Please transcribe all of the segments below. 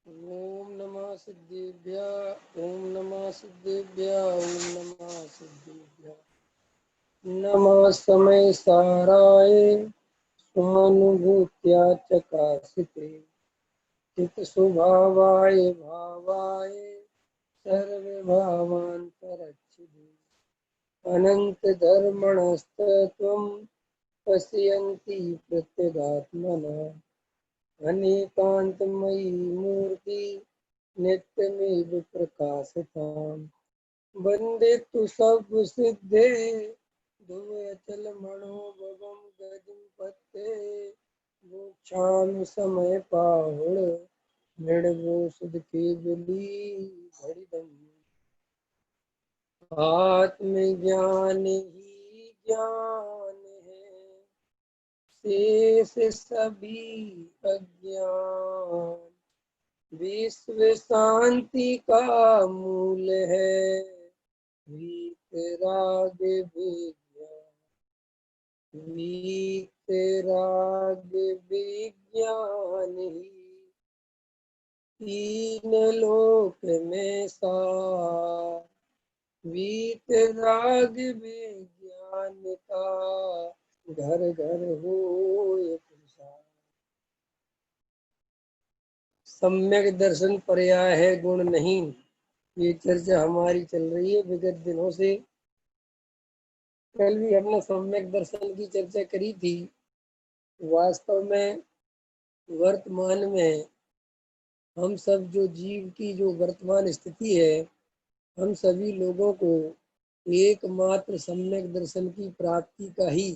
ओम नमः सिद्धेभ्यः ओम नमः सिद्धेभ्यः ओम नमः सिद्धेभ्यः। नमः समय साराय स्वानुभूत्या चकासिते चित स्वभावाय भावाय सर्वभावान्तरच्छिदे अनंत धर्मणस्तत्वं पश्यन्ति प्रत्यगात्मनः अनेकांतमयी मूर्ति नित्यमेव प्रकाशताम् वंदे तु सब सिद्धे दुर्चल मनोभवम गदिम पत्ते मोक्षाम समय पाहुण निर्भोषुद केवली घड़िदम आत्मज्ञान ही ज्ञान है शेष सभी अज्ञान विश्व शांति का मूल है वीतराग विज्ञान वीतराग विज्ञान ही तीन लोक में सार वीतराग विज्ञान का घर घर हो प्रसार। सम्यक दर्शन पर्याय है गुण नहीं, ये चर्चा हमारी चल रही है विगत दिनों से। कल भी हमने सम्यक दर्शन की चर्चा करी थी। वास्तव में वर्तमान में हम सब जो जीव की जो वर्तमान स्थिति है, हम सभी लोगों को एकमात्र सम्यक दर्शन की प्राप्ति का ही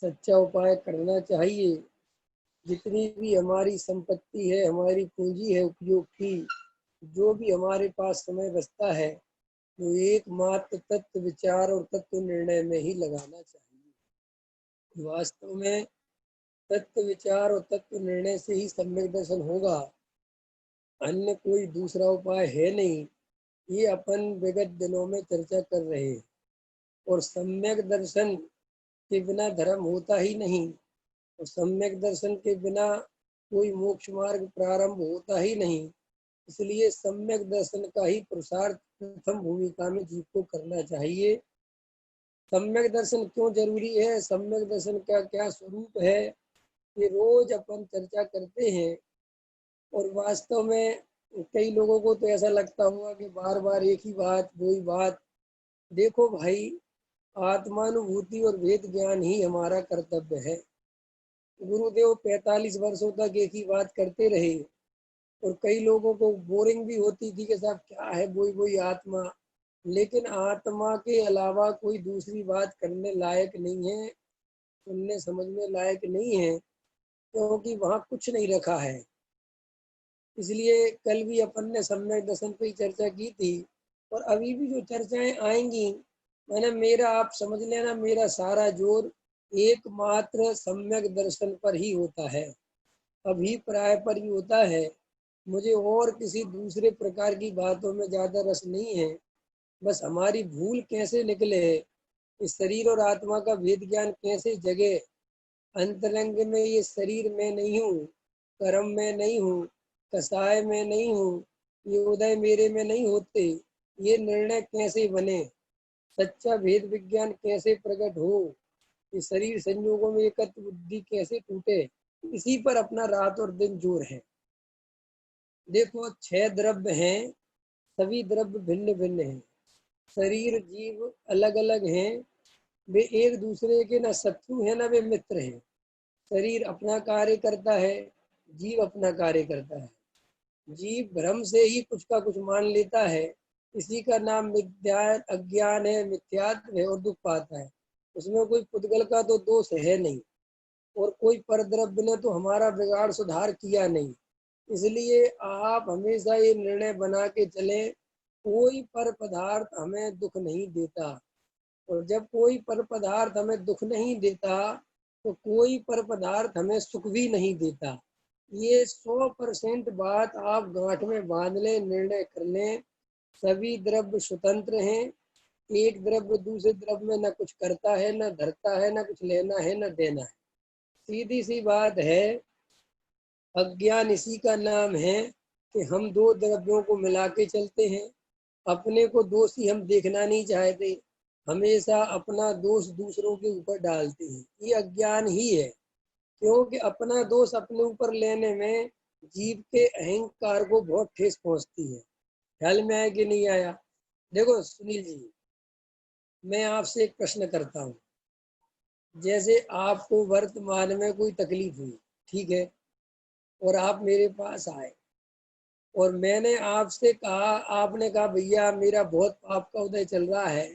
सच्चा उपाय करना चाहिए। जितनी भी हमारी संपत्ति है, हमारी पूंजी है उपयोग की, जो भी हमारे पास समय बचता है, वो एकमात्र तत्व विचार और तत्व निर्णय में ही लगाना चाहिए। वास्तव में तत्व विचार और तत्व निर्णय से ही सम्यक दर्शन होगा, अन्य कोई दूसरा उपाय है नहीं। ये अपन विगत दिनों में चर्चा कर रहे हैं। और सम्यक दर्शन के बिना धर्म होता ही नहीं, और सम्यक दर्शन के बिना कोई मोक्ष मार्ग प्रारंभ होता ही नहीं। इसलिए सम्यक दर्शन का ही प्रसार प्रथम भूमिका में जीव को करना चाहिए। सम्यक दर्शन क्यों जरूरी है, सम्यक दर्शन का क्या स्वरूप है, ये रोज अपन चर्चा करते हैं। और वास्तव में कई लोगों को तो ऐसा लगता होगा कि बार बार एक ही बात वही बात। देखो भाई, आत्मानुभूति और वेद ज्ञान ही हमारा कर्तव्य है। गुरुदेव 45 वर्षों तक एक ही बात करते रहे, और कई लोगों को बोरिंग भी होती थी कि साहब क्या है वही वही आत्मा। लेकिन आत्मा के अलावा कोई दूसरी बात करने लायक नहीं है, सुनने समझने लायक नहीं है, क्योंकि वहाँ कुछ नहीं रखा है। इसलिए कल भी अपन ने सम्यक दर्शन पे ही चर्चा की थी, और अभी भी जो चर्चाएं आएंगी, मैंने मेरा आप समझ लेना, मेरा सारा जोर एकमात्र सम्यक दर्शन पर ही होता है, अभिप्राय पर ही होता है। मुझे और किसी दूसरे प्रकार की बातों में ज्यादा रस नहीं है। बस हमारी भूल कैसे निकले, इस शरीर और आत्मा का भेद ज्ञान कैसे जगे, अंतरंग में ये शरीर में नहीं हूँ, कर्म में नहीं हूँ, कसाय में नहीं हूँ, ये उदय मेरे में नहीं होते, ये निर्णय कैसे बने, सच्चा भेद विज्ञान कैसे प्रकट हो, ये शरीर संयोगों में एकत्व बुद्धि कैसे टूटे, इसी पर अपना रात और दिन जोर है। देखो 6 द्रव्य हैं, सभी द्रव्य भिन्न भिन्न हैं। शरीर जीव अलग अलग हैं, वे एक दूसरे के न शत्रु हैं न वे मित्र हैं। शरीर अपना कार्य करता है, जीव अपना कार्य करता है। जीव भ्रम से ही कुछ का कुछ मान लेता है, इसी का नाम मिथ्या अज्ञान है, मिथ्यात्व है और दुख पाता है। उसमें कोई पुद्गल का तो दोष है नहीं, और कोई परद्रव्य ने तो हमारा बिगाड़ सुधार किया नहीं। इसलिए आप हमेशा ये निर्णय बना के चले, कोई पर पदार्थ हमें दुख नहीं देता। और जब कोई पर पदार्थ हमें दुख नहीं देता, तो कोई पर पदार्थ हमें सुख भी नहीं देता। ये 100% बात आप गांठ में बांध लें, निर्णय कर लें। सभी द्रव्य स्वतंत्र हैं, एक द्रव्य दूसरे द्रव्य में न कुछ करता है, न धरता है, न कुछ लेना है न देना है। सीधी सी बात है, अज्ञान इसी का नाम है कि हम दो द्रव्यों को मिला के चलते हैं, अपने को दोषी हम देखना नहीं चाहते, हमेशा अपना दोष दूसरों के ऊपर डालते हैं। ये अज्ञान ही है, क्योंकि अपना दोष अपने ऊपर लेने में जीव के अहंकार को बहुत ठेस पहुंचती है। ख्याल में आया कि नहीं आया? देखो सुनील जी, मैं आपसे एक प्रश्न करता हूँ। जैसे आपको वर्तमान में कोई तकलीफ हुई, ठीक है, और आप मेरे पास आए और मैंने आपसे कहा, आपने कहा भैया मेरा बहुत पाप का उदय चल रहा है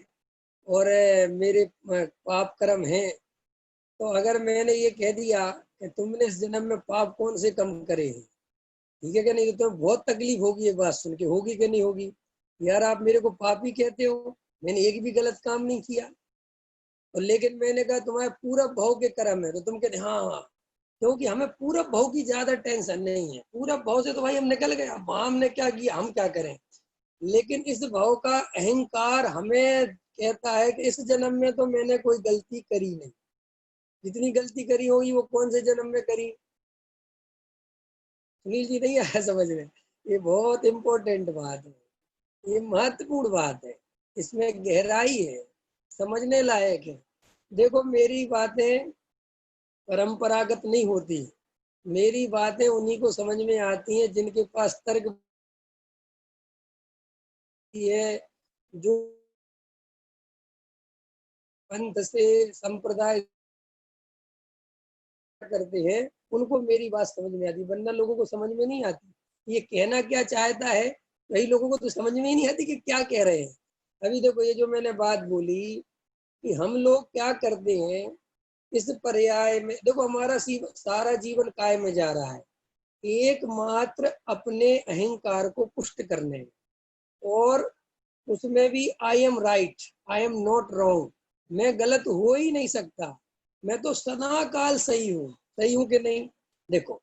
और मेरे पाप कर्म हैं, तो अगर मैंने ये कह दिया कि तुमने इस जन्म में पाप कौन से कम करे हैं, ठीक है कि नहीं, तो बहुत तकलीफ होगी ये बात सुन के, होगी कि नहीं होगी? यार आप मेरे को पापी कहते हो, मैंने एक भी गलत काम नहीं किया, और लेकिन मैंने कहा तुम्हारे पूरा भाव के कर्म है, तो तुम कहते हाँ हाँ, क्योंकि हमें पूरा भाव की ज्यादा टेंशन नहीं है। पूरा भाव से तो भाई हम निकल गए, अब हमने क्या किया, हम क्या करें। लेकिन इस भाव का अहंकार हमें कहता है कि इस जन्म में तो मैंने कोई गलती करी नहीं, जितनी गलती करी होगी वो कौन से जन्म में करी। सुनील जी नहीं आया समझ में? ये बहुत इंपॉर्टेंट बात है, ये महत्वपूर्ण बात है, इसमें गहराई है, समझने लायक है। देखो मेरी बातें परंपरागत नहीं होती, मेरी बातें उन्हीं को समझ में आती हैं जिनके पास तर्क है, जो पंथ से संप्रदाय करते हैं, उनको मेरी बात समझ में आती, वरना लोगों को समझ में नहीं आती। ये कहना क्या चाहता है, वही लोगों को तो समझ में ही नहीं आती कि क्या कह रहे हैं। अभी देखो ये जो मैंने बात बोली कि हम लोग क्या करते हैं, इस पर्याय में देखो हमारा सारा जीवन काय में जा रहा है, एकमात्र अपने अहंकार को पुष्ट करने, और उसमें भी I am right, I am not wrong, मैं गलत हो ही नहीं सकता, मैं तो सदा काल सही हूँ। सही हूँ कि नहीं? देखो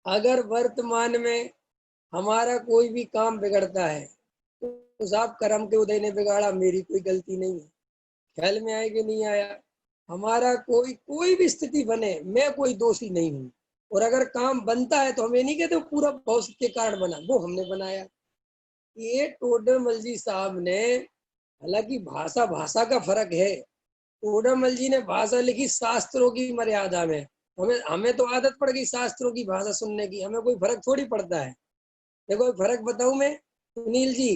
अगर वर्तमान में हमारा कोई भी काम बिगड़ता है तो साहब कर्म के उदय ने बिगाड़ा, मेरी कोई गलती नहीं है। ख्याल में आया कि नहीं आया? हमारा कोई कोई भी स्थिति बने, मैं कोई दोषी नहीं हूँ। और अगर काम बनता है तो हमें नहीं कहते पूरा भविष्य के कारण बना, वो हमने बनाया। ये टोडरमल जी साहब ने, हालांकि भाषा भाषा का फर्क है, टोडरमल जी ने भाषा लिखी शास्त्रों की मर्यादा में, हमें हमें तो आदत पड़ गई शास्त्रों की भाषा सुनने की, हमें कोई फर्क थोड़ी पड़ता है। देखो फर्क बताऊं मैं, सुनील जी,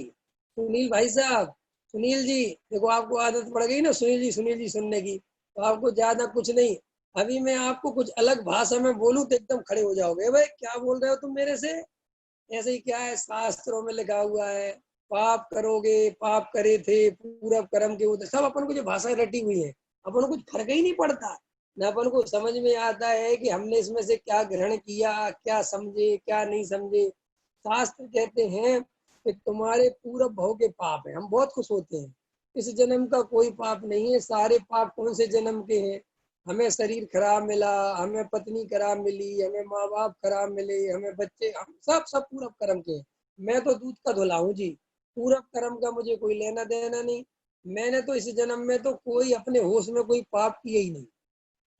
सुनील भाई साहब, सुनील जी, देखो आपको आदत पड़ गई ना सुनील जी सुनने की, तो आपको ज्यादा कुछ नहीं। अभी मैं आपको कुछ अलग भाषा में बोलूं तो एकदम खड़े हो जाओगे, भाई क्या बोल रहे हो तुम मेरे से। ऐसे ही क्या है, शास्त्रों में लिखा हुआ है, पाप करोगे, पाप करे थे पूरा कर्म के उधर, सब अपन को जो भाषा रटी हुई है, अपन को कुछ फर्क ही नहीं पड़ता। न अपन को समझ में आता है कि हमने इसमें से क्या ग्रहण किया, क्या समझे क्या नहीं समझे। शास्त्र कहते हैं कि तुम्हारे पूरा भव के पाप है, हम बहुत खुश होते हैं, इस जन्म का कोई पाप नहीं है। सारे पाप कौन से जन्म के हैं? हमें शरीर खराब मिला, हमें पत्नी खराब मिली, हमें माँ बाप खराब मिले, हमें बच्चे, हम सब सब पूरब कर्म के। मैं तो दूध का धुला हूँ जी, पूरब कर्म का मुझे कोई लेना देना नहीं। मैंने तो इस जन्म में तो कोई अपने होश में कोई पाप किया ही नहीं।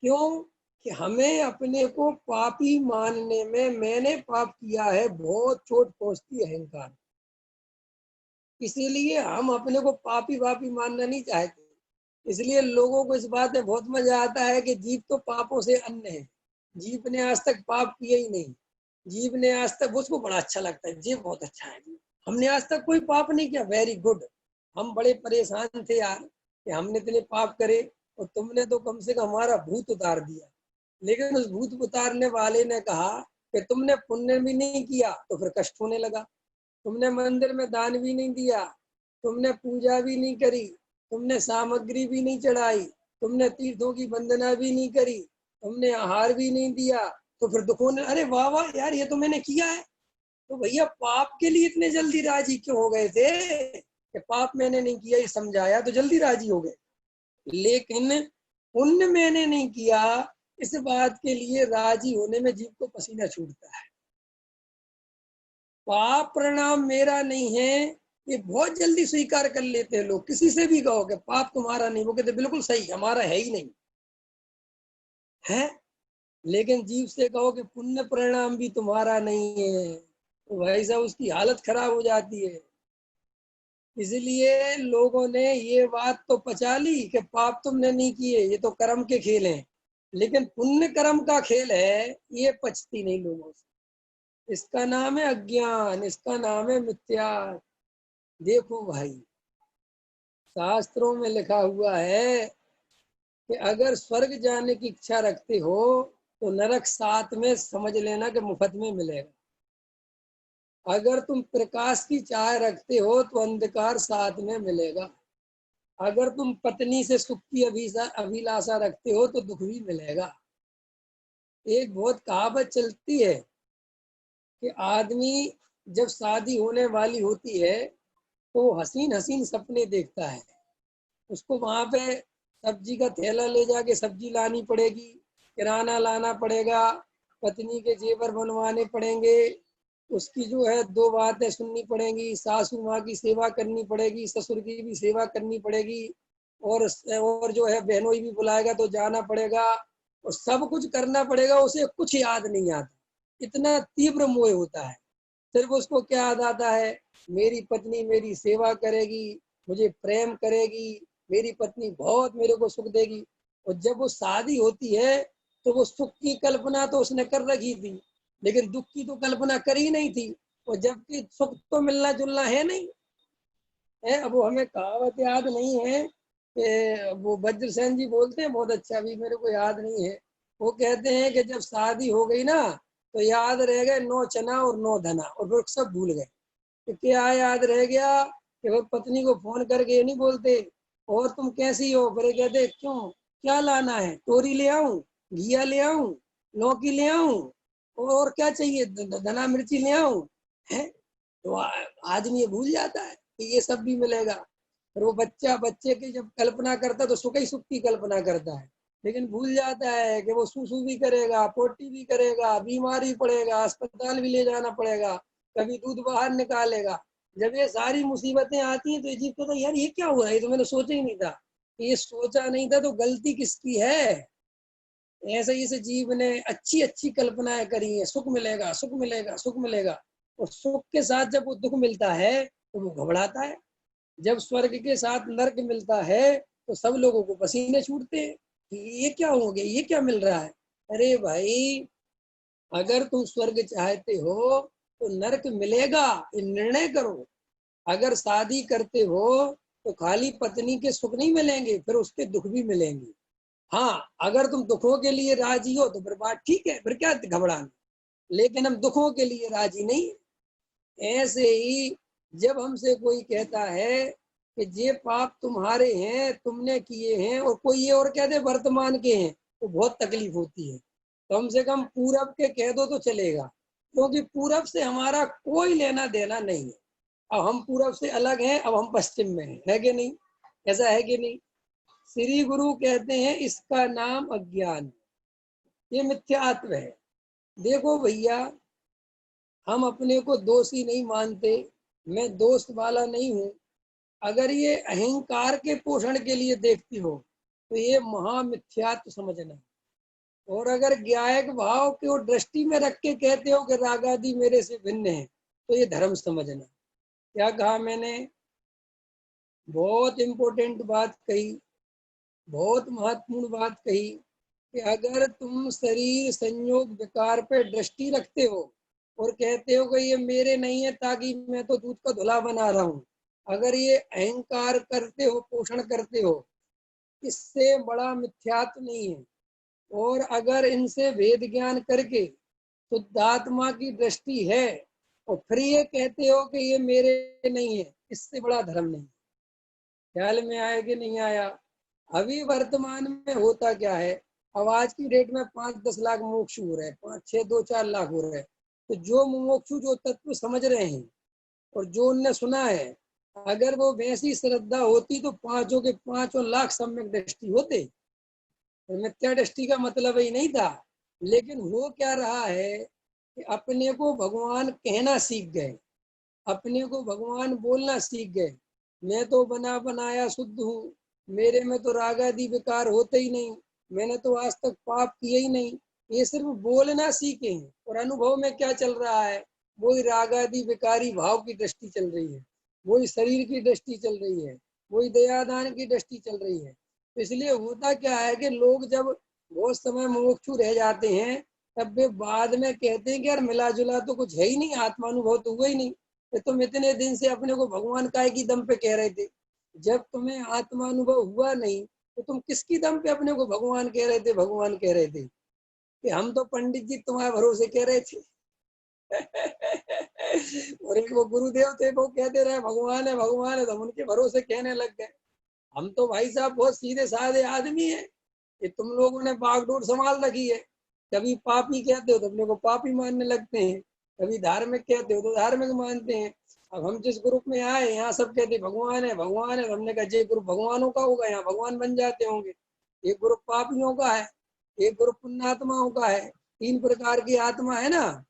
क्यों? कि हमें अपने को पापी मानने में, मैंने पाप किया है, बहुत चोट पहुंचती है अहंकार, इसीलिए हम अपने को पापी वापी मानना नहीं चाहते। इसलिए लोगों को इस बात में बहुत मजा आता है कि जीव तो पापों से अन्य है, जीव ने आज तक पाप किए ही नहीं, जीव ने आज तक, उसको बड़ा अच्छा लगता है, जीव बहुत अच्छा है, हमने आज तक कोई पाप नहीं किया, वेरी गुड। हम बड़े परेशान थे यार कि हमने इतने पाप करे, और तुमने तो कम से कम हमारा भूत उतार दिया। लेकिन उस भूत उतारने वाले ने कहा कि तुमने पुण्य भी नहीं किया, तो फिर कष्ट होने लगा। तुमने मंदिर में दान भी नहीं दिया, तुमने पूजा भी नहीं करी, तुमने सामग्री भी नहीं चढ़ाई, तुमने तीर्थों की वंदना भी नहीं करी, तुमने आहार भी नहीं दिया, तो फिर दुख होने। अरे वाह वाह यार, ये तो मैंने किया है। तो भैया पाप के लिए इतने जल्दी राजी क्यों हो गए थे कि पाप मैंने नहीं किया, ये समझाया तो जल्दी राजी हो गए। लेकिन पुण्य मैंने नहीं किया, इस बात के लिए राजी होने में जीव को पसीना छूटता है। पाप परिणाम मेरा नहीं है, ये बहुत जल्दी स्वीकार कर लेते हैं लोग। किसी से भी कहो कि पाप तुम्हारा नहीं, वो कहते बिल्कुल सही, हमारा है ही नहीं है। लेकिन जीव से कहो कि पुण्य परिणाम भी तुम्हारा नहीं है, तो भाई साहब उसकी हालत खराब हो जाती है। इसलिए लोगों ने ये बात तो पचा ली कि पाप तुमने नहीं किए, ये तो कर्म के खेल हैं, लेकिन पुण्य कर्म का खेल है ये पचती नहीं लोगों से। इसका नाम है अज्ञान, इसका नाम है मिथ्या। देखो भाई, शास्त्रों में लिखा हुआ है कि अगर स्वर्ग जाने की इच्छा रखते हो तो नरक साथ में समझ लेना कि मुफ्त में मिलेगा। अगर तुम प्रकाश की चाह रखते हो तो अंधकार साथ में मिलेगा। अगर तुम पत्नी से सुख की अभिलाषा रखते हो तो दुख भी मिलेगा। एक बहुत कहावत चलती है कि आदमी जब शादी होने वाली होती है तो हसीन हसीन सपने देखता है। उसको वहां पे सब्जी का थैला ले जाके सब्जी लानी पड़ेगी, किराना लाना पड़ेगा, पत्नी के जेवर बनवाने पड़ेंगे, उसकी जो है दो बातें सुननी पड़ेंगी, सासू माँ की सेवा करनी पड़ेगी, ससुर की भी सेवा करनी पड़ेगी, और जो है बहनोई भी बुलाएगा तो जाना पड़ेगा, और सब कुछ करना पड़ेगा। उसे कुछ याद नहीं आता, इतना तीव्र मोह होता है। सिर्फ उसको क्या याद आता है, मेरी पत्नी मेरी सेवा करेगी, मुझे प्रेम करेगी, मेरी पत्नी बहुत मेरे को सुख देगी। और जब वो शादी होती है तो वो सुख की कल्पना तो उसने कर रखी थी, लेकिन दुख की तो कल्पना करी नहीं थी। और जबकि सुख तो मिलना जुलना है नहीं है। अब वो हमें कहावत याद नहीं है कि वो वज्रसेन जी बोलते हैं बहुत अच्छा, अभी मेरे को याद नहीं है। वो कहते हैं कि जब शादी हो गई ना तो याद रह गए 9 चना और 9 धना, और फिर सब भूल गए। तो क्या याद रह गया कि वो पत्नी को फोन करके ये नहीं बोलते और तुम कैसी हो, फिर कहते क्यों, क्या लाना है, तोरी ले आऊं, घिया ले आऊं, लौकी ले आऊं, और क्या चाहिए, धना मिर्ची ले आऊं, है। तो आदमी ये भूल जाता है कि ये सब भी मिलेगा। और वो बच्चे की जब कल्पना करता है तो सुख ही सुख की कल्पना करता है, लेकिन भूल जाता है कि वो सूसू भी करेगा, पोटी भी करेगा, बीमारी पड़ेगा, अस्पताल भी ले जाना पड़ेगा, कभी दूध बाहर निकालेगा। जब ये सारी मुसीबतें आती हैं तो अजीब तो यार ये क्या हुआ, ये तो मैंने सोचा ही नहीं था। ये सोचा नहीं था तो गलती किसकी है। ऐसे इस जीव ने अच्छी अच्छी कल्पनाएं करी है, सुख मिलेगा सुख मिलेगा सुख मिलेगा, और सुख के साथ जब वो दुख मिलता है तो वो घबराता है। जब स्वर्ग के साथ नर्क मिलता है तो सब लोगों को पसीने छूटते हैं कि ये क्या हो गया, ये क्या मिल रहा है। अरे भाई, अगर तुम स्वर्ग चाहते हो तो नर्क मिलेगा, ये निर्णय करो। अगर शादी करते हो तो खाली पत्नी के सुख नहीं मिलेंगे, फिर उसके दुख भी मिलेंगे। हाँ, अगर तुम दुखों के लिए राजी हो तो फिर बात ठीक है, फिर क्या घबराना। लेकिन हम दुखों के लिए राजी नहीं। ऐसे ही जब हमसे कोई कहता है कि ये पाप तुम्हारे हैं, तुमने किए हैं, और कोई ये और कह दे वर्तमान के हैं, तो बहुत तकलीफ होती है। कम से कम पूरब के कह दो तो चलेगा, क्योंकि पूरब से हमारा कोई लेना देना नहीं है। अब हम पूरब से अलग हैं, अब हम पश्चिम में हैं, है कि नहीं, ऐसा है कि नहीं। श्री गुरु कहते हैं इसका नाम अज्ञान, ये मिथ्यात्व है। देखो भैया, हम अपने को दोषी नहीं मानते, मैं दोस्त वाला नहीं हूँ। अगर ये अहंकार के पोषण के लिए देखती हो तो ये महामिथ्यात्व समझना। और अगर ज्ञायक भाव को दृष्टि में रख के कहते हो कि रागादि मेरे से भिन्न है तो ये धर्म समझना। क्या कहा मैंने, बहुत इंपॉर्टेंट बात कही, बहुत महत्वपूर्ण बात कही कि अगर तुम शरीर संयोग विकार पे दृष्टि रखते हो और कहते हो कि ये मेरे नहीं है ताकि मैं तो दूध का धुला बना रहा हूँ, अगर ये अहंकार करते हो, पोषण करते हो, इससे बड़ा मिथ्यात्व नहीं है। और अगर इनसे भेद ज्ञान करके शुद्धात्मा की दृष्टि है और फिर ये कहते हो कि ये मेरे नहीं है, इससे बड़ा धर्म नहीं। ख्याल में आया कि नहीं आया। अभी वर्तमान में होता क्या है, अब आज की डेट में 5-10 लाख मोक्षु हो रहे हैं, 5-6-2-4 लाख हो रहे हैं। तो जो मोक्षु जो तत्व समझ रहे हैं और जो उनने सुना है, अगर वो वैसी श्रद्धा होती तो 5 के 5 लाख सम्यक दृष्टि होते। मिथ्या दृष्टि का मतलब ही नहीं था। लेकिन हो क्या रहा है कि अपने को भगवान कहना सीख गए, अपने को भगवान बोलना सीख गए, मैं तो बना बनाया शुद्ध हूँ, मेरे में तो रागादि विकार होते ही नहीं, मैंने तो आज तक पाप किए ही नहीं। ये सिर्फ बोलना सीखे हैं, और अनुभव में क्या चल रहा है, वही रागादि विकारी भाव की दृष्टि चल रही है, वही शरीर की दृष्टि चल रही है, वही दयादान की दृष्टि चल रही है। तो इसलिए होता क्या है कि लोग जब बहुत समय मुमुक्षु रह जाते हैं, तब वे बाद में कहते हैं कि यार मिला जुला तो कुछ है ही नहीं, आत्मानुभव तो हुआ ही नहीं। तो तुम इतने दिन से अपने को भगवान काय की दम पे कह रहे थे, जब तुम्हें आत्मानुभव हुआ नहीं तो तुम किसकी दम पे अपने को भगवान कह रहे थे, भगवान कह रहे थे? कि हम तो पंडित जी तुम्हारे भरोसे कह रहे थे। और एक वो गुरुदेव थे, वो कहते रहे भगवान है भगवान है, तो हम उनके भरोसे कहने लग गए। हम तो भाई साहब बहुत सीधे साधे आदमी है, कि तुम लोगों ने बागडोर संभाल रखी है। कभी पापी कहते हो तो अपने को पापी मानने लगते हैं, कभी धार्मिक कहते हो तो धार्मिक मानते हैं। अब हम जिस ग्रुप में आए, यहाँ सब कहते भगवान है भगवान है, हमने कहा ये ग्रुप भगवानों का होगा, यहाँ भगवान बन जाते होंगे। एक ग्रुप पापियों का है, एक ग्रुप पुण्यात्माओं का है। तीन प्रकार की आत्मा है ना,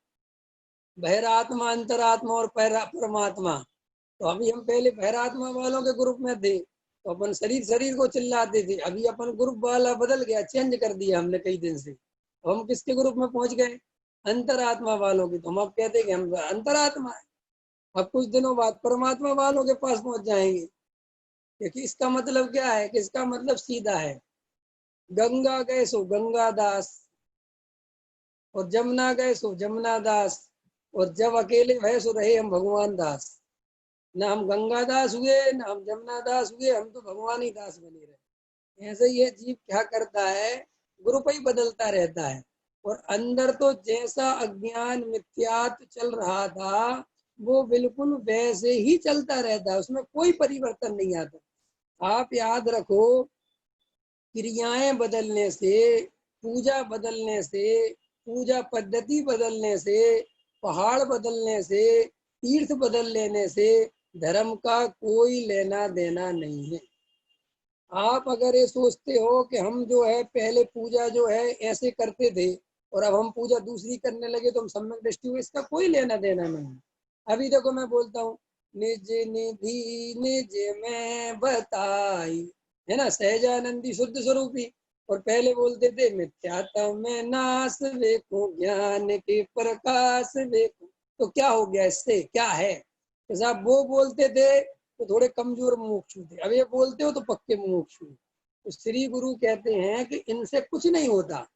बहिरात्मा, अंतरात्मा और परमात्मा। तो अभी हम पहले बहिरात्मा वालों के ग्रुप में थे, तो अपन शरीर शरीर को चिल्लाते थे। अभी अपन ग्रुप वाला बदल गया, चेंज कर दिया हमने कई दिन से। तो हम किसके ग्रुप में पहुंच गए? अंतरात्मा वालों की। तो हम अब कहते हैं कि हम अंतरात्मा है। अब कुछ दिनों बाद परमात्मा वालों के पास पहुंच जाएंगे। क्योंकि इसका मतलब क्या है, कि इसका मतलब सीधा है, गंगा गए सो गंगा दास, और जमुना गए सो जमुना दास, और जब अकेले भय सो रहे हम भगवान दास। ना हम गंगा दास हुए, ना हम जमुना दास हुए, हम तो भगवान ही दास बने रहे। ऐसे ये जीव क्या करता है, ग्रुप ही बदलता रहता है। और अंदर तो जैसा अज्ञान मिथ्यात्व चल रहा था, वो बिल्कुल वैसे ही चलता रहता है, उसमें कोई परिवर्तन नहीं आता। आप याद रखो, क्रियाएं बदलने से, पूजा बदलने से, पूजा पद्धति बदलने से, पहाड़ बदलने से, तीर्थ बदल लेने से धर्म का कोई लेना देना नहीं है। आप अगर ये सोचते हो कि हम जो है पहले पूजा जो है ऐसे करते थे और अब हम पूजा दूसरी करने लगे तो हम सम्यक दृष्टि हुए, इसका कोई लेना देना नहीं। अभी देखो मैं बोलता हूँ, निज निधि निज में बताई, है ना, सहजानंदी शुद्ध स्वरूपी। और पहले बोलते थे मिथ्यात्म में नाश देखो, ज्ञान के प्रकाश देखो। तो क्या हो गया, इससे क्या है? तो साहब वो बोलते थे तो थोड़े कमजोर मुमुक्षु थे, अब ये बोलते हो तो पक्के मुमुक्षु। तो श्री गुरु कहते हैं कि इनसे कुछ नहीं होता,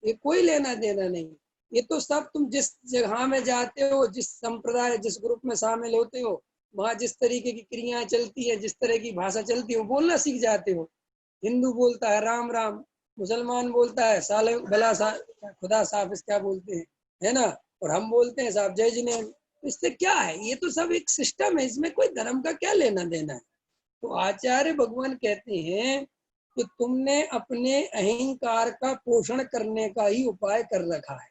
ये कोई लेना देना नहीं। ये तो सब तुम जिस जगह में जाते हो, जिस संप्रदाय जिस ग्रुप में शामिल होते हो, वहां जिस तरीके की क्रियाएं चलती है, जिस तरह की भाषा चलती है, बोलना सीख जाते हो। हिंदू बोलता है राम राम, मुसलमान बोलता है साले भला सा खुदा साफ क्या बोलते हैं, है ना, और हम बोलते हैं साहब जय जिनेम। इससे क्या है, ये तो सब एक सिस्टम है, इसमें कोई धर्म का क्या लेना देना है। तो आचार्य भगवान कहते हैं कि तुमने अपने अहंकार का पोषण करने का ही उपाय कर रखा है।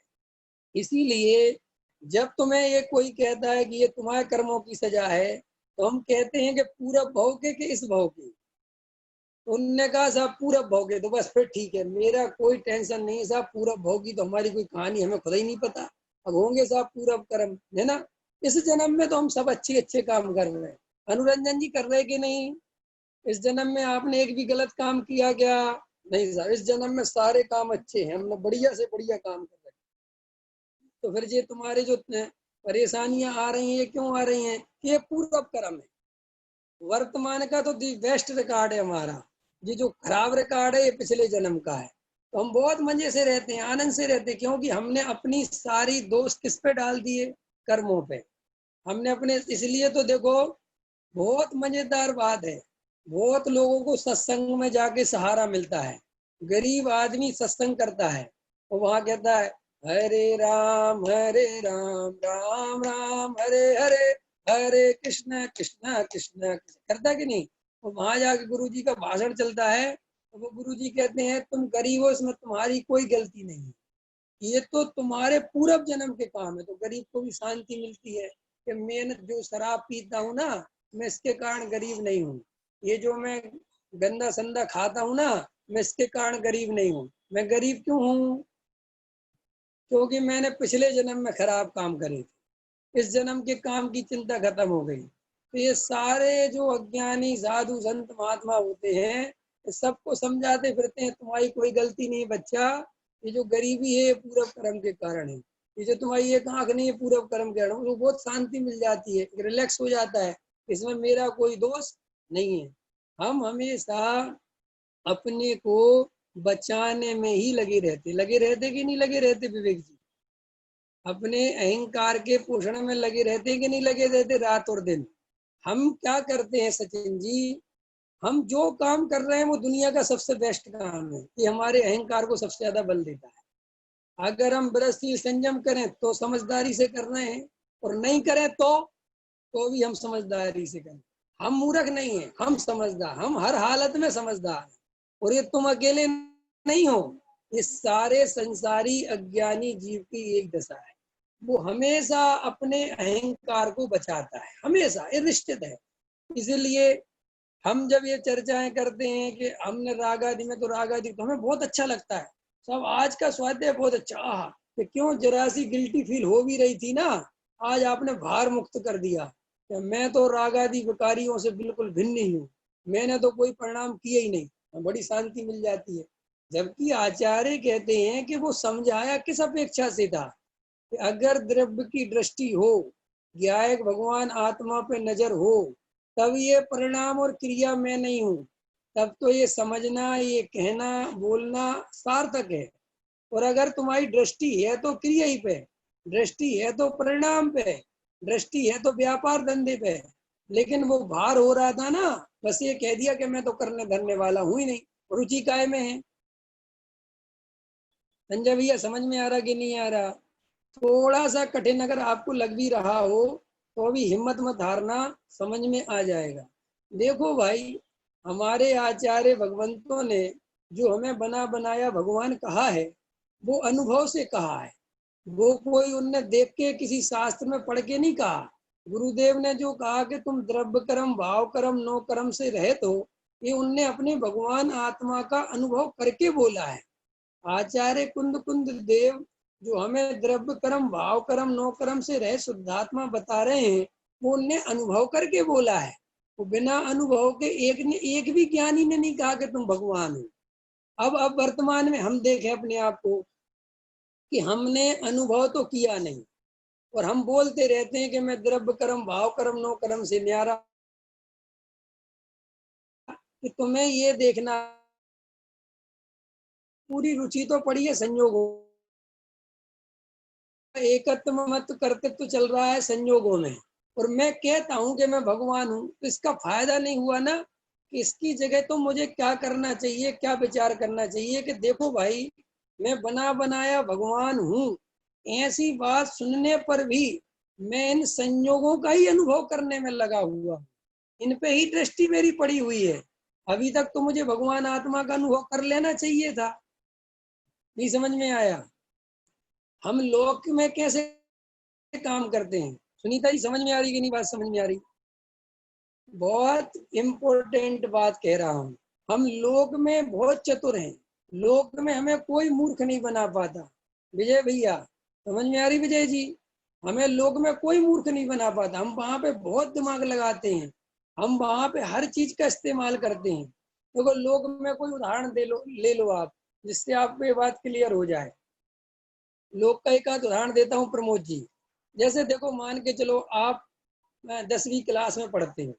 इसीलिए जब तुम्हें ये कोई कहता है कि ये तुम्हारे कर्मों की सजा है, तो हम कहते हैं कि पूरब भोगे कि इस भोगे। उनने कहा साहब पूरब भोगे, तो बस फिर ठीक है, मेरा कोई टेंशन नहीं साहब, पूरब भोगी तो हमारी कोई कहानी हमें खुद ही नहीं पता। अब होंगे साहब पूरब कर्म, है ना। इस जन्म में तो हम सब अच्छे अच्छे काम कर रहे हैं। अनुरंजन जी कर रहे कि नहीं? इस जन्म में आपने एक भी गलत काम किया क्या? नहीं साहब, इस जन्म में सारे काम अच्छे हैं, हमने बढ़िया से बढ़िया काम कर रहे हैं। तो फिर ये तुम्हारे जो परेशानियां आ रही हैं, ये क्यों आ रही हैं? ये पूर्व कर्म है। वर्तमान का तो दी बेस्ट रिकॉर्ड है हमारा, ये जो खराब रिकॉर्ड है ये पिछले जन्म का है। तो हम बहुत मजे से रहते हैं, आनंद से रहते हैं, क्योंकि हमने अपनी सारी दोस्त किस पे डाल दिए? कर्मों पे। हमने अपने, इसलिए तो देखो बहुत मजेदार बात है, बहुत लोगों को सत्संग में जाके सहारा मिलता है। गरीब आदमी सत्संग करता है, वो वहां कहता है हरे राम राम राम हरे हरे, हरे कृष्ण कृष्ण कृष्ण, करता कि नहीं? वो वहां जाके गुरु जी का भाषण चलता है, तो वो गुरु जी कहते हैं तुम गरीब हो, इसमें तुम्हारी कोई गलती नहीं है, ये तो तुम्हारे पूर्व जन्म के काम है। तो गरीब को भी शांति मिलती है कि मैं जो शराब पीता हूँ ना, मैं इसके कारण गरीब नहीं हूँ। ये जो मैं गंदा संदा खाता हूँ ना, मैं इसके कारण गरीब नहीं हूँ। मैं गरीब क्यों हूँ? क्योंकि मैंने पिछले जन्म में खराब काम करे थे, इस जन्म के काम की चिंता खत्म हो गई। तो ये सारे जो अज्ञानी साधु संत महात्मा होते हैं, सबको समझाते फिरते हैं तुम्हारी कोई गलती नहीं बच्चा, ये जो गरीबी है ये पूरा कर्म के कारण है। ये जो तुम्हारी एक आंख नहीं है पूर्व कर्म के कारण, वो बहुत शांति मिल जाती है, रिलैक्स हो जाता है, इसमें मेरा कोई दोष नहीं है। हम हमेशा अपने को बचाने में ही लगे रहते कि नहीं लगे रहते विवेक जी? अपने अहंकार के पोषण में लगे रहते कि नहीं लगे रहते रात और दिन? हम क्या करते हैं सचिन जी, हम जो काम कर रहे हैं वो दुनिया का सबसे बेस्ट काम है, ये हमारे अहंकार को सबसे ज्यादा बल देता है। अगर हम गृहस्थी संयम करें तो समझदारी से कर रहे हैं, और नहीं करें तो भी हम समझदारी से करें। हम मूर्ख नहीं है, हम समझदार, हम हर हालत में समझदार हैं। और ये तुम अकेले नहीं हो, ये सारे संसारी अज्ञानी जीव की एक दशा है। वो हमेशा अपने अहंकार को बचाता है, हमेशा, ये निश्चित है। इसीलिए हम जब ये चर्चाएं करते हैं कि हमने राग आदि में, तो राग आदि तो हमें बहुत अच्छा लगता है, सब आज का स्वाध्याय बहुत अच्छा, आहा, कि क्यों जरा सी गिल्टी फील हो भी रही थी ना, आज आपने भार मुक्त कर दिया। मैं तो राग आदि विकारियों से बिल्कुल भिन्न ही हूँ, मैंने तो कोई परिणाम किया ही नहीं, बड़ी शांति मिल जाती है। जबकि आचार्य कहते हैं कि वो समझाया किस अपेक्षा से था, कि अगर द्रव्य की दृष्टि हो, ज्ञायक भगवान आत्मा पे नजर हो, तब ये परिणाम और क्रिया मैं नहीं हूँ, तब तो ये समझना, ये कहना बोलना सार्थक है। और अगर तुम्हारी दृष्टि है तो क्रिया ही पे, दृष्टि है तो परिणाम पे, दृष्टि है तो व्यापार धंधे पे। लेकिन वो भार हो रहा था ना, बस ये कह दिया कि मैं तो करने धरने वाला हूँ ही नहीं, रुचि काय में है। संजय भैया समझ में आ रहा कि नहीं आ रहा? थोड़ा सा कठिन अगर आपको लग भी रहा हो तो भी हिम्मत मत हारना, समझ में आ जाएगा। देखो भाई, हमारे आचार्य भगवंतों ने जो हमें बना बनाया भगवान कहा है, वो अनुभव से कहा है, वो कोई उनने देख के किसी शास्त्र में पढ़ के नहीं कहा। गुरुदेव ने जो कहा कि तुम द्रव्य कर्म भाव कर्म नो कर्म से रहित हो, ये उनने अपने भगवान आत्मा का अनुभव करके बोला है। आचार्य कुंद कुंद देव जो हमें द्रव्य कर्म भाव कर्म नो कर्म से रह शुद्धात्मा बता रहे हैं, वो उनने अनुभव करके बोला है। वो बिना अनुभव के एक भी ज्ञानी ने नहीं कहा कि तुम भगवान हो। अब वर्तमान में हम देखें अपने आप को कि हमने अनुभव तो किया नहीं, और हम बोलते रहते हैं कि मैं द्रव्य कर्म भाव कर्म नो कर्म से न्यारा। कि तुम्हें ये देखना, पूरी रुचि तो पड़ी है संयोगों, एकत्व मत कर्तृत्व चल रहा है संयोगों में, और मैं कहता हूं कि मैं भगवान हूं, तो इसका फायदा नहीं हुआ ना? कि इसकी जगह तो मुझे क्या करना चाहिए, क्या विचार करना चाहिए कि देखो भाई, मैं बना बनाया भगवान हूं, ऐसी बात सुनने पर भी मैं इन संयोगों का ही अनुभव करने में लगा हुआ, इन पे ही दृष्टि मेरी पड़ी हुई है। अभी तक तो मुझे भगवान आत्मा का अनुभव कर लेना चाहिए था। नहीं समझ में आया? हम लोक में कैसे काम करते हैं? सुनीता जी समझ में आ रही कि नहीं बात? समझ में आ रही? बहुत इम्पोर्टेंट बात कह रहा हूँ। हम लोक में बहुत चतुर हैं, लोक में हमें कोई मूर्ख नहीं बना पाता। विजय भैया समझ में आ रही? विजय जी, हमें लोक में कोई मूर्ख नहीं बना पाता, हम वहां पे बहुत दिमाग लगाते हैं, हम वहां पे हर चीज का इस्तेमाल करते हैं। देखो तो लोक में कोई उदाहरण ले लो आप, जिससे आपको ये बात क्लियर हो जाए। लोक का एक आध उदाहरण देता हूँ प्रमोद जी। जैसे देखो, मान के चलो आप 10वीं क्लास में पढ़ते हैं,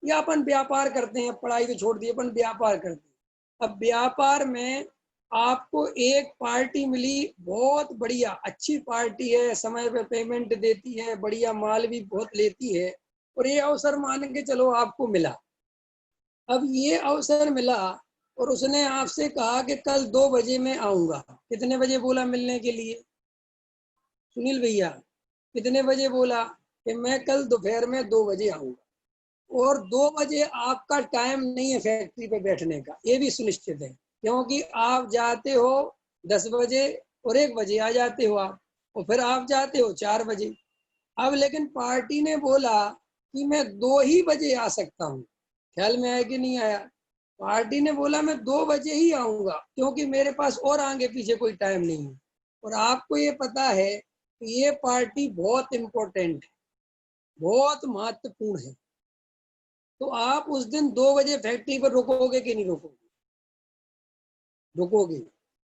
या अपन व्यापार करते हैं, पढ़ाई को छोड़ दिए अपन व्यापार करते हैं। अब व्यापार में आपको एक पार्टी मिली, बहुत बढ़िया अच्छी पार्टी है, समय पे पेमेंट देती है, बढ़िया माल भी बहुत लेती है, और ये अवसर मान के चलो आपको मिला। अब ये अवसर मिला और उसने आपसे कहा कि कल 2 बजे मैं आऊंगा। कितने बजे बोला मिलने के लिए सुनील भैया? कितने बजे बोला कि मैं कल दोपहर में 2 बजे आऊंगा? और 2 बजे आपका टाइम नहीं है फैक्ट्री पे बैठने का, ये भी सुनिश्चित है, क्योंकि आप जाते हो 10 बजे और 1 बजे आ जाते हो आप, और फिर आप जाते हो 4 बजे। अब लेकिन पार्टी ने बोला कि मैं 2 ही बजे आ सकता हूँ। ख्याल में आया कि नहीं आया? पार्टी ने बोला मैं 2 बजे ही आऊंगा, क्योंकि मेरे पास और आगे पीछे कोई टाइम नहीं है। और आपको ये पता है कि ये पार्टी बहुत इंपॉर्टेंट है, बहुत महत्वपूर्ण है, तो आप उस दिन 2 बजे फैक्ट्री पर रुकोगे कि नहीं रुकोगे? रुकोगे।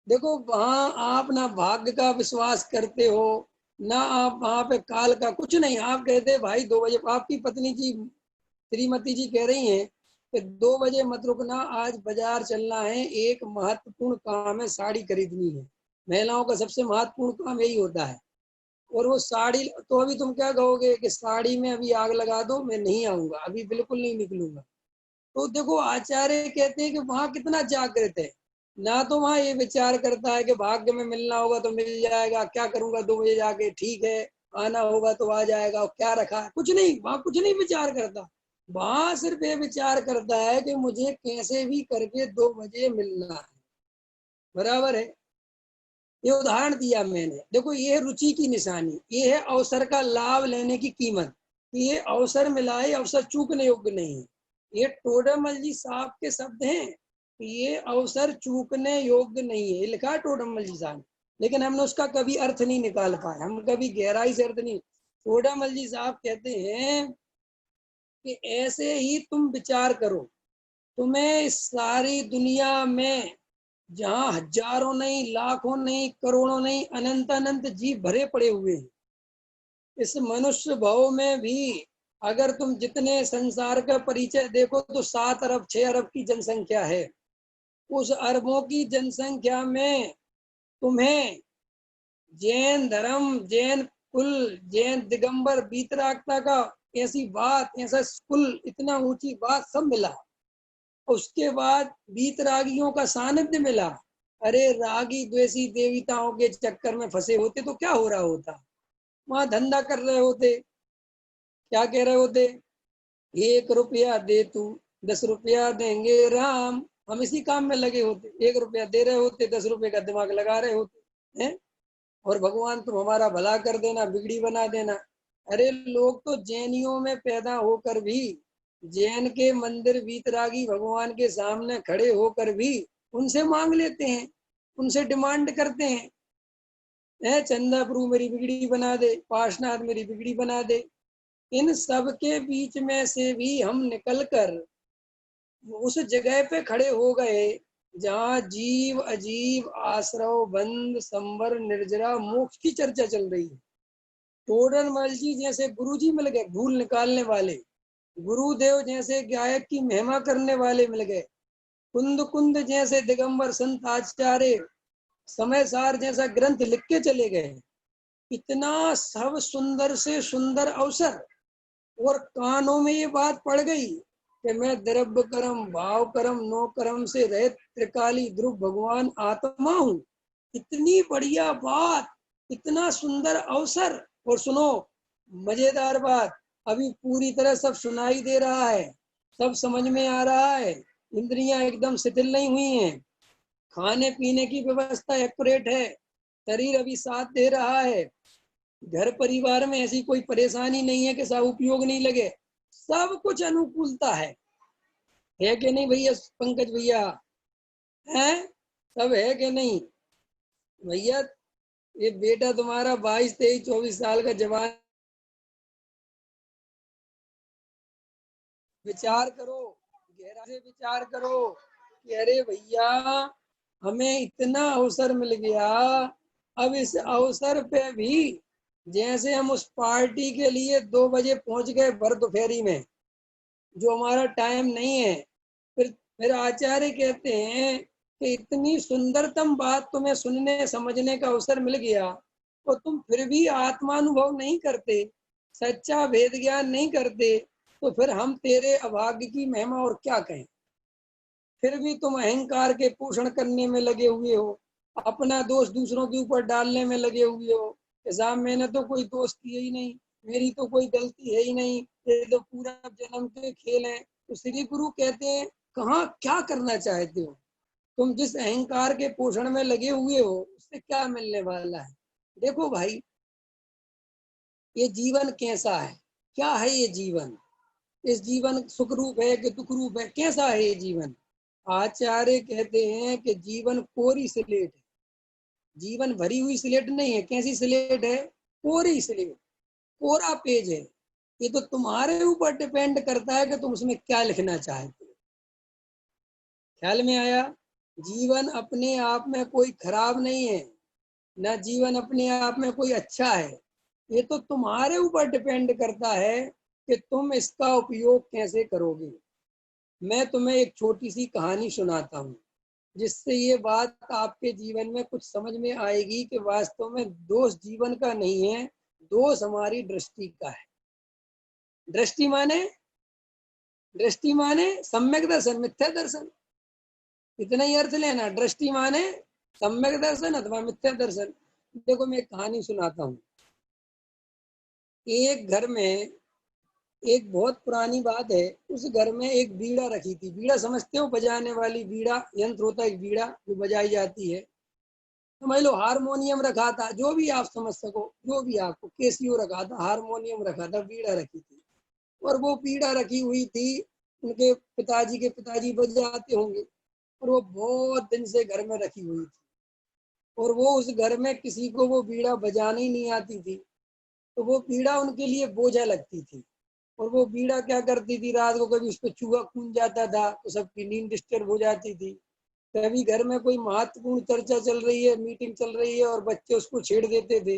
देखो वहां आप ना भाग्य का विश्वास करते हो, ना आप वहां पे काल का, कुछ नहीं। आप कहते भाई 2 बजे, आपकी पत्नी जी श्रीमती जी कह रही हैं कि 2 बजे मत रुकना, आज बाजार चलना है, एक महत्वपूर्ण काम है, साड़ी खरीदनी है। महिलाओं का सबसे महत्वपूर्ण काम यही होता है। और वो साड़ी, तो अभी तुम क्या कहोगे कि साड़ी में अभी आग लगा दो, मैं नहीं आऊंगा, अभी बिल्कुल नहीं निकलूंगा। तो देखो आचार्य कहते हैं कि वहां कितना जागृत है, ना तो वहां ये विचार करता है कि भाग्य में मिलना होगा तो मिल जाएगा, क्या करूंगा 2 बजे जाके, ठीक है आना होगा तो आ जाएगा, और क्या रखा है, कुछ नहीं, वहां कुछ नहीं विचार करता। वहां सिर्फ ये विचार करता है कि मुझे कैसे भी करके 2 बजे मिलना है। बराबर है। ये उदाहरण दिया मैंने, देखो ये है रुचि की निशानी, ये है अवसर का लाभ लेने की कीमत। ये अवसर मिला है, अवसर चूकने योग्य नहीं है। ये टोडरमल जी साहब के शब्द हैं कि ये अवसर चूकने योग्य नहीं है, ये लिखा है टोडरमल जी साहब। लेकिन हमने उसका कभी अर्थ नहीं निकाल पाए, हम कभी गहराई से अर्थ नहीं। टोडरमल जी साहब कहते हैं कि ऐसे ही तुम विचार करो, तुम्हें इस सारी दुनिया में जहाँ हजारों नहीं, लाखों नहीं, करोड़ों नहीं, अनंत अनंत जीव भरे पड़े हुए हैं, इस मनुष्य भाव में भी अगर तुम जितने संसार का परिचय देखो तो 7 अरब 6 अरब की जनसंख्या है। उस अरबों की जनसंख्या में तुम्हें जैन धर्म, जैन कुल, जैन दिगंबर बीतरागता का ऐसी बात, ऐसा कुल, इतना ऊंची बात सब मिला। उसके बाद बीतरागियों का सानिध्य मिला। अरे रागी द्वेषी देवताओं के चक्कर में फंसे होते तो क्या हो रहा होता, वहां धंधा कर रहे होते, क्या कह रहे होते, 1 रुपया दे तू, 10 रुपया देंगे राम। हम इसी काम में लगे होते, 1 रुपया दे रहे होते, 10 रुपये का दिमाग लगा रहे होते हैं। और भगवान तुम हमारा भला कर देना, बिगड़ी बना देना। अरे लोग तो जैनियों में पैदा होकर भी, जैन के मंदिर वीतरागी भगवान के सामने खड़े होकर भी उनसे मांग लेते हैं, उनसे डिमांड करते हैं, है चंदा प्रभु मेरी बिगड़ी बना दे, पाशनाथ मेरी बिगड़ी बना दे। इन सब के बीच में से भी हम निकलकर उस जगह पे खड़े हो गए जहाँ जीव अजीब आश्रव बंद संवर निर्जरा मोक्ष की चर्चा चल रही है। टोडरमल जी जैसे गुरु जी मिल गए, भूल निकालने वाले, गुरुदेव जैसे गायक की महिमा करने वाले मिल गए, कुंद कुंद जैसे दिगंबर संत आचार्य समय सार जैसा ग्रंथ लिख के चले गए। इतना सब सुंदर से सुंदर अवसर, और कानों में ये बात पड़ गई कि मैं द्रव्य कर्म भाव कर्म नो कर्म से रहित त्रिकाली ध्रुव भगवान आत्मा हूँ। इतनी बढ़िया बात, इतना सुंदर अवसर। और सुनो मजेदार बात, अभी पूरी तरह सब सुनाई दे रहा है, सब समझ में आ रहा है, इंद्रियां एकदम शिथिल नहीं हुई हैं, खाने पीने की व्यवस्था एक्यूरेट है, शरीर अभी साथ दे रहा है, घर परिवार में ऐसी कोई परेशानी नहीं है कि सब उपयोग नहीं लगे, सब कुछ अनुकूलता है कि नहीं भैया पंकज भैया, है सब है कि नहीं भैया। ये बेटा तुम्हारा 22 23 24 साल का जवान, विचार करो, गहरा से विचार करो कि अरे भैया हमें इतना अवसर मिल गया, अब इस अवसर पे भी जैसे हम उस पार्टी के लिए 2 बजे पहुंच गए भर दोपहरी में, जो हमारा टाइम नहीं है। फिर आचार्य कहते हैं कि इतनी सुंदरतम बात तुम्हें सुनने समझने का अवसर मिल गया और तुम फिर भी आत्मानुभव नहीं करते, सच्चा भेद ज्ञान नहीं करते, तो फिर हम तेरे अभाग्य की महिमा और क्या कहें। फिर भी तुम अहंकार के पोषण करने में लगे हुए हो, अपना दोष दूसरों के ऊपर डालने में लगे हुए हो कि साहब मैंने तो कोई दोष किया ही नहीं, मेरी तो कोई गलती है ही नहीं, ये तो पूरा जन्म के खेल है। तो श्री गुरु कहते हैं कहाँ क्या करना चाहते हो, तुम जिस अहंकार के पोषण में लगे हुए हो उससे क्या मिलने वाला है। देखो भाई ये जीवन कैसा है, क्या है ये जीवन, इस जीवन सुख रूप है कि दुख रूप है, कैसा है ये जीवन। आचार्य कहते हैं कि जीवन कोरी स्लेट है, जीवन भरी हुई स्लेट नहीं है, कैसी स्लेट है, कोरी स्लेट, कोरा पेज है। ये तो तुम्हारे ऊपर डिपेंड करता है कि तुम उसमें क्या लिखना चाहते हो। ख्याल में आया। जीवन अपने आप में कोई खराब नहीं है, ना जीवन अपने आप में कोई अच्छा है। ये तो तुम्हारे ऊपर डिपेंड करता है कि तुम इसका उपयोग कैसे करोगे। मैं तुम्हें एक छोटी सी कहानी सुनाता हूँ, जिससे ये बात आपके जीवन में कुछ समझ में आएगी कि वास्तव में दोष जीवन का नहीं है, दोष हमारी दृष्टि का है। दृष्टि माने, दृष्टि माने सम्यक दर्शन, मिथ्या दर्शन, इतना ही अर्थ लेना। दृष्टि माने सम्यक दर्शन अथवा मिथ्या दर्शन। देखो मैं एक कहानी सुनाता हूँ। एक घर में, एक बहुत पुरानी बात है, उस घर में एक बीड़ा रखी थी। बीड़ा समझते हो, बजाने वाली बीड़ा, यंत्र होता है एक बीड़ा जो बजाई जाती है। समझ लो हारमोनियम रखा था, जो भी आप समझ सको, जो भी आपको, कैसियो रखा था, हारमोनियम रखा था, बीड़ा रखी थी। और वो बीड़ा रखी हुई थी, उनके पिताजी के पिताजी बजाते होंगे, और वो बहुत दिन से घर में रखी हुई थी। और वो उस घर में किसी को वो बीड़ा बजानी ही नहीं आती थी, तो वो बीड़ा उनके लिए बोझा लगती थी। और वो बीड़ा क्या करती थी, रात को कभी उस पर चूहा कूद जाता था तो सबकी नींद डिस्टर्ब हो जाती थी। कभी घर में कोई महत्वपूर्ण चर्चा चल रही है, मीटिंग चल रही है और बच्चे उसको छेड़ देते थे।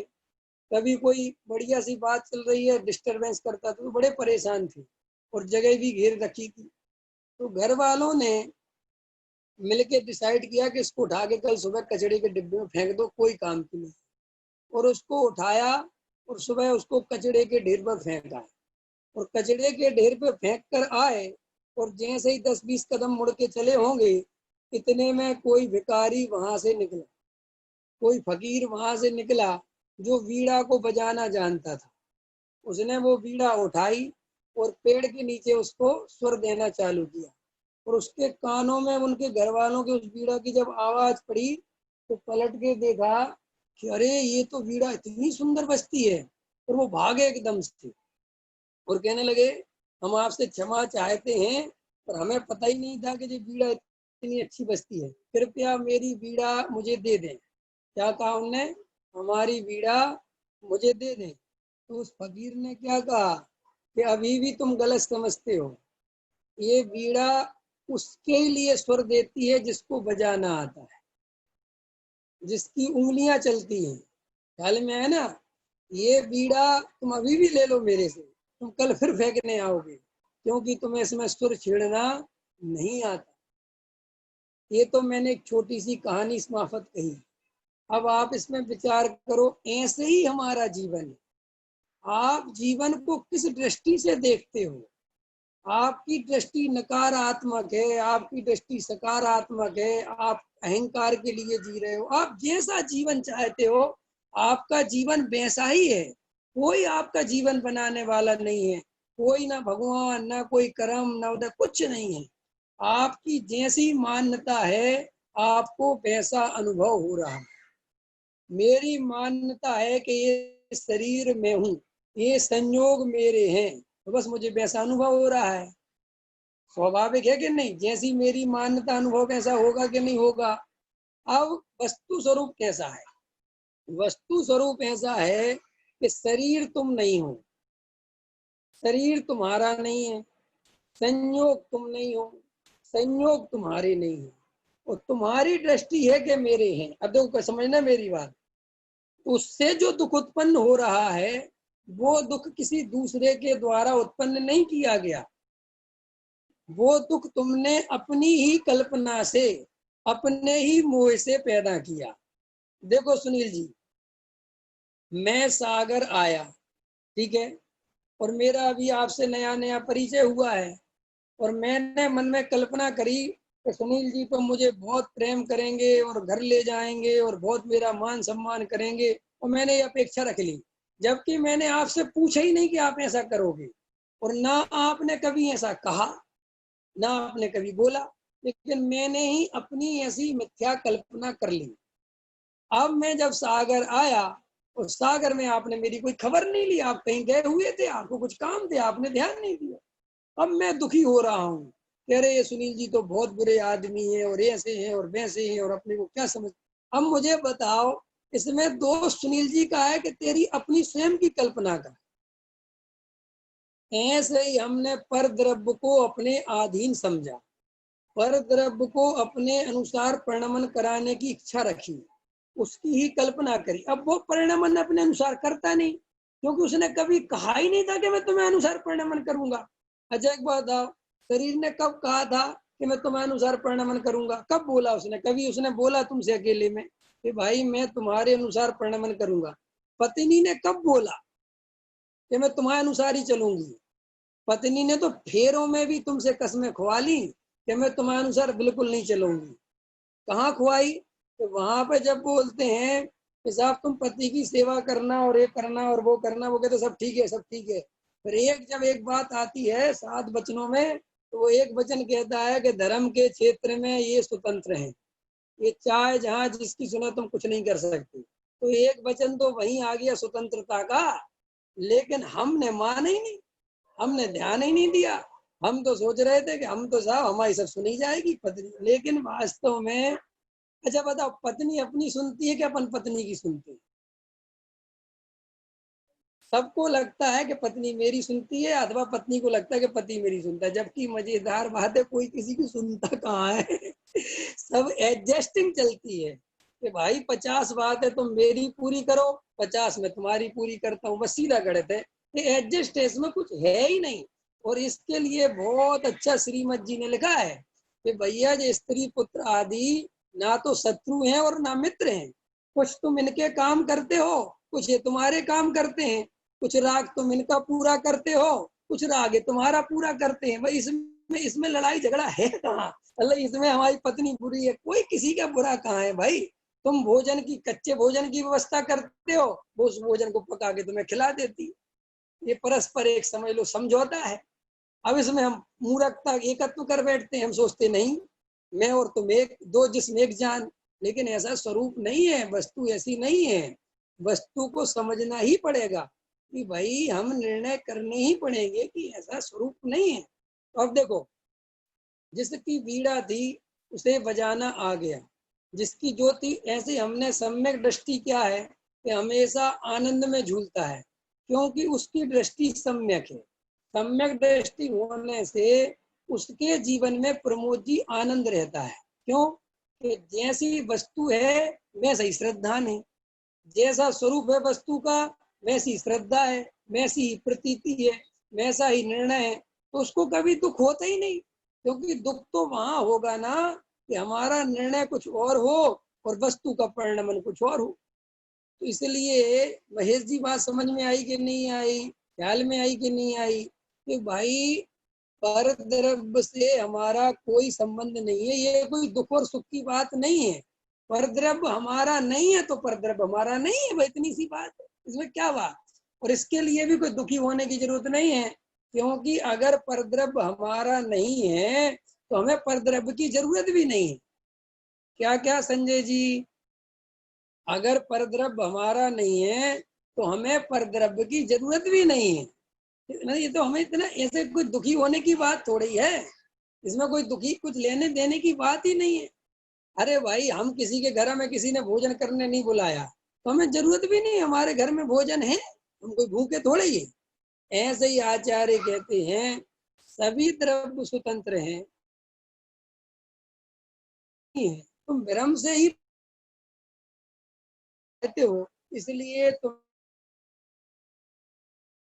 कभी कोई बढ़िया सी बात चल रही है, डिस्टरबेंस करता था, तो बड़े परेशान थे और जगह भी घेर रखी थी। तो घर वालों ने मिलके डिसाइड किया कि इसको उठा के कल सुबह कचड़े के डिब्बे में फेंक दो, कोई काम की नहीं। और उसको उठाया और सुबह उसको कचड़े के ढेर पर फेंका। और कचड़े के ढेर पे फेंक कर आए, और जैसे ही 10-20 कदम मुड़ के चले होंगे, इतने में कोई भिखारी वहां से निकला, कोई फकीर वहां से निकला जो वीणा को बजाना जानता था। उसने वो वीणा उठाई और पेड़ के नीचे उसको स्वर देना चालू किया। और उसके कानों में, उनके घर वालों के, उस वीणा की जब आवाज पड़ी तो पलट के देखा कि अरे ये तो वीणा इतनी सुंदर बजती है। और वो भागे एकदम से और कहने लगे, हम आपसे क्षमा चाहते हैं, पर हमें पता ही नहीं था कि ये बीड़ा इतनी अच्छी बजती है, कृपया मेरी बीड़ा मुझे दे दें। क्या कहा उनने, हमारी बीड़ा मुझे दे दें। तो उस फकीर ने क्या कहा कि अभी भी तुम गलत समझते हो, ये बीड़ा उसके लिए स्वर देती है जिसको बजाना आता है, जिसकी उंगलियां चलती हैं। ख्याल में है ना। ये बीड़ा तुम अभी भी ले लो मेरे से, तुम कल फिर फेंकने आओगे, क्योंकि तुम्हें इसमें सुर छेड़ना नहीं आता। ये तो मैंने एक छोटी सी कहानी समाफत कही। अब आप इसमें विचार करो, ऐसे ही हमारा जीवन है। आप जीवन को किस दृष्टि से देखते हो? आपकी दृष्टि नकारात्मक है, आपकी दृष्टि सकारात्मक है, आप अहंकार के लिए जी रहे हो। आप जैसा जीवन चाहते हो, आपका जीवन वैसा ही है। कोई आपका जीवन बनाने वाला नहीं है, कोई ना भगवान, ना कोई कर्म, ना उधर कुछ नहीं है। आपकी जैसी मान्यता है, आपको वैसा अनुभव हो रहा है। मेरी मान्यता है कि ये शरीर में हूँ, ये संयोग मेरे हैं, तो बस मुझे वैसा अनुभव हो रहा है। स्वाभाविक है कि नहीं? जैसी मेरी मान्यता, अनुभव कैसा होगा कि नहीं होगा। अब वस्तु स्वरूप कैसा है? वस्तु स्वरूप ऐसा है कि शरीर तुम नहीं हो, शरीर तुम्हारा नहीं है, संयोग तुम नहीं हो, संयोग तुम्हारे नहीं है, और तुम्हारी दृष्टि है कि मेरे हैं। अब देखो, समझना मेरी बात। उससे जो दुख उत्पन्न हो रहा है, वो दुख किसी दूसरे के द्वारा उत्पन्न नहीं किया गया। वो दुख तुमने अपनी ही कल्पना से, अपने ही मोह से पैदा किया। देखो सुनील जी, मैं सागर आया, ठीक है, और मेरा अभी आपसे नया नया परिचय हुआ है, और मैंने मन में कल्पना करी कि सुनील जी तो मुझे बहुत प्रेम करेंगे और घर ले जाएंगे और बहुत मेरा मान सम्मान करेंगे, और मैंने ये अपेक्षा रख ली। जबकि मैंने आपसे पूछा ही नहीं कि आप ऐसा करोगे, और ना आपने कभी ऐसा कहा, ना आपने कभी बोला, लेकिन मैंने ही अपनी ऐसी मिथ्या कल्पना कर ली। अब मैं जब सागर आया, उस सागर में आपने मेरी कोई खबर नहीं ली, आप कहीं गए हुए थे, आपको कुछ काम थे, आपने ध्यान नहीं दिया। अब मैं दुखी हो रहा हूँ कि अरे ये सुनील जी तो बहुत बुरे आदमी है, और ऐसे हैं और वैसे हैं, और अपने को क्या समझ। अब मुझे बताओ, इसमें दोष सुनील जी का है कि तेरी अपनी स्वयं की कल्पना का? ऐसे ही हमने पर द्रव्य को अपने अधीन समझा, पर द्रव्य को अपने अनुसार परिणमन कराने की इच्छा रखी, उसकी ही कल्पना करी। अब वो परिणमन अपने अनुसार करता नहीं, क्योंकि उसने कभी कहा ही नहीं था कि मैं तुम्हें अनुसार परिणमन करूंगा। अच्छा एक बात आओ, शरीर ने कब कहा था कि मैं तुम्हारे अनुसार परिणमन करूंगा? कब बोला उसने? कभी उसने बोला तुमसे अकेले में कि भाई मैं तुम्हारे अनुसार परिणमन करूंगा? पत्नी ने कब बोला कि मैं तुम्हारे अनुसार ही चलूंगी? पत्नी ने तो फेरों में भी तुमसे कसमें खुआ ली कि मैं तुम्हारे अनुसार बिल्कुल नहीं चलूंगी। कहाँ खुआई? तो वहां पे जब बोलते हैं कि साहब तुम पति की सेवा करना और ये करना और वो करना, वो कहते सब ठीक है, सब ठीक है। फिर जब एक बात आती है 7 वचनों में, तो वो एक वचन कहता है कि धर्म के क्षेत्र में ये स्वतंत्र हैं, ये चाहे जहां जिसकी सुना तुम कुछ नहीं कर सकते। तो एक वचन तो वहीं आ गया स्वतंत्रता का, लेकिन हमने माना ही नहीं, हमने ध्यान ही नहीं दिया। हम तो सोच रहे थे कि हम तो साहब हमारी सब सुनी जाएगी पत्नी, लेकिन वास्तव में अच्छा बताओ, पत्नी अपनी सुनती है कि अपन पत्नी की सुनते हैं? सबको लगता है कि पत्नी मेरी सुनती है, अथवा पत्नी को लगता है कि पति मेरी सुनता है, जबकि मजेदार बात है कोई किसी की सुनता कहाँ है। सब एडजस्टिंग चलती है कि भाई 50 बात है तुम मेरी पूरी करो, 50 में तुम्हारी पूरी करता हूँ, बस सीधा गणित है। ये एडजस्ट है, इसमें कुछ है ही नहीं। और इसके लिए बहुत अच्छा श्रीमद जी ने लिखा है कि भैया ये स्त्री पुत्र आदि ना तो शत्रु हैं और ना मित्र हैं, कुछ तुम इनके काम करते हो, कुछ ये तुम्हारे काम करते हैं, कुछ राग तुम इनका पूरा करते हो, कुछ राग ये तुम्हारा पूरा करते हैं। भाई इसमें इसमें लड़ाई झगड़ा है कहाँ? अल्लाह इसमें हमारी पत्नी बुरी है, कोई किसी का बुरा कहाँ है भाई? तुम भोजन की, कच्चे भोजन की व्यवस्था करते हो, वो उस भोजन को पका के तुम्हें खिला देती। ये परस्पर एक समझ लो समझौता है। अब इसमें हम मूर्खता एकत्व कर बैठते हैं, हम सोचते नहीं मैं और तुम एक, दो जिस्म एक जान। लेकिन ऐसा स्वरूप नहीं है, वस्तु ऐसी नहीं है। वस्तु को समझना ही पड़ेगा कि भाई हम निर्णय करने ही पड़ेंगे कि ऐसा स्वरूप नहीं है। तो अब देखो, जिसकी बीड़ा थी उसे बजाना आ गया, जिसकी ज्योति, ऐसे हमने सम्यक दृष्टि क्या है कि हमेशा आनंद में झूलता है, क्योंकि उसकी दृष्टि सम्यक है। सम्यक दृष्टि होने से उसके जीवन में प्रमोद जी आनंद रहता है। क्यों? कि जैसी वस्तु है वैसा ही श्रद्धा नहीं, जैसा स्वरूप है वस्तु का वैसी श्रद्धा है, वैसी ही प्रतीति है, वैसा ही निर्णय है, तो उसको कभी दुख होता ही नहीं। क्योंकि दुख तो वहां होगा ना कि हमारा निर्णय कुछ और हो और वस्तु का परिणमन कुछ और हो। तो इसलिए महेश जी बात समझ में आई कि नहीं आई, ख्याल में आई कि नहीं आई कि भाई पर द्रव्य से हमारा कोई संबंध नहीं है, ये कोई दुख और सुख की बात नहीं है। पर द्रव्य हमारा नहीं है तो पर द्रव्य हमारा नहीं है, भाई इतनी सी बात है, इसमें क्या बात? और इसके लिए भी कोई दुखी होने की जरूरत नहीं है, क्योंकि अगर पर द्रव्य हमारा नहीं है तो हमें पर द्रव्य की जरूरत भी नहीं है। क्या क्या संजय जी? अगर पर द्रव्य हमारा नहीं है तो हमें पर द्रव्य की जरूरत भी नहीं है। ये तो हमें इतना ऐसे कोई दुखी होने की बात थोड़ी है, इसमें कोई दुखी कुछ लेने देने की बात ही नहीं है। अरे भाई हम किसी के घर में किसी ने भोजन करने नहीं बुलाया तो हमें जरूरत भी नहीं, हमारे घर में भोजन है, हम कोई भूखे थोड़े ही। ऐसे ही आचार्य कहते हैं सभी द्रव्य स्वतंत्र हैं, तुम भ्रम से ही कहते हो, इसलिए तुम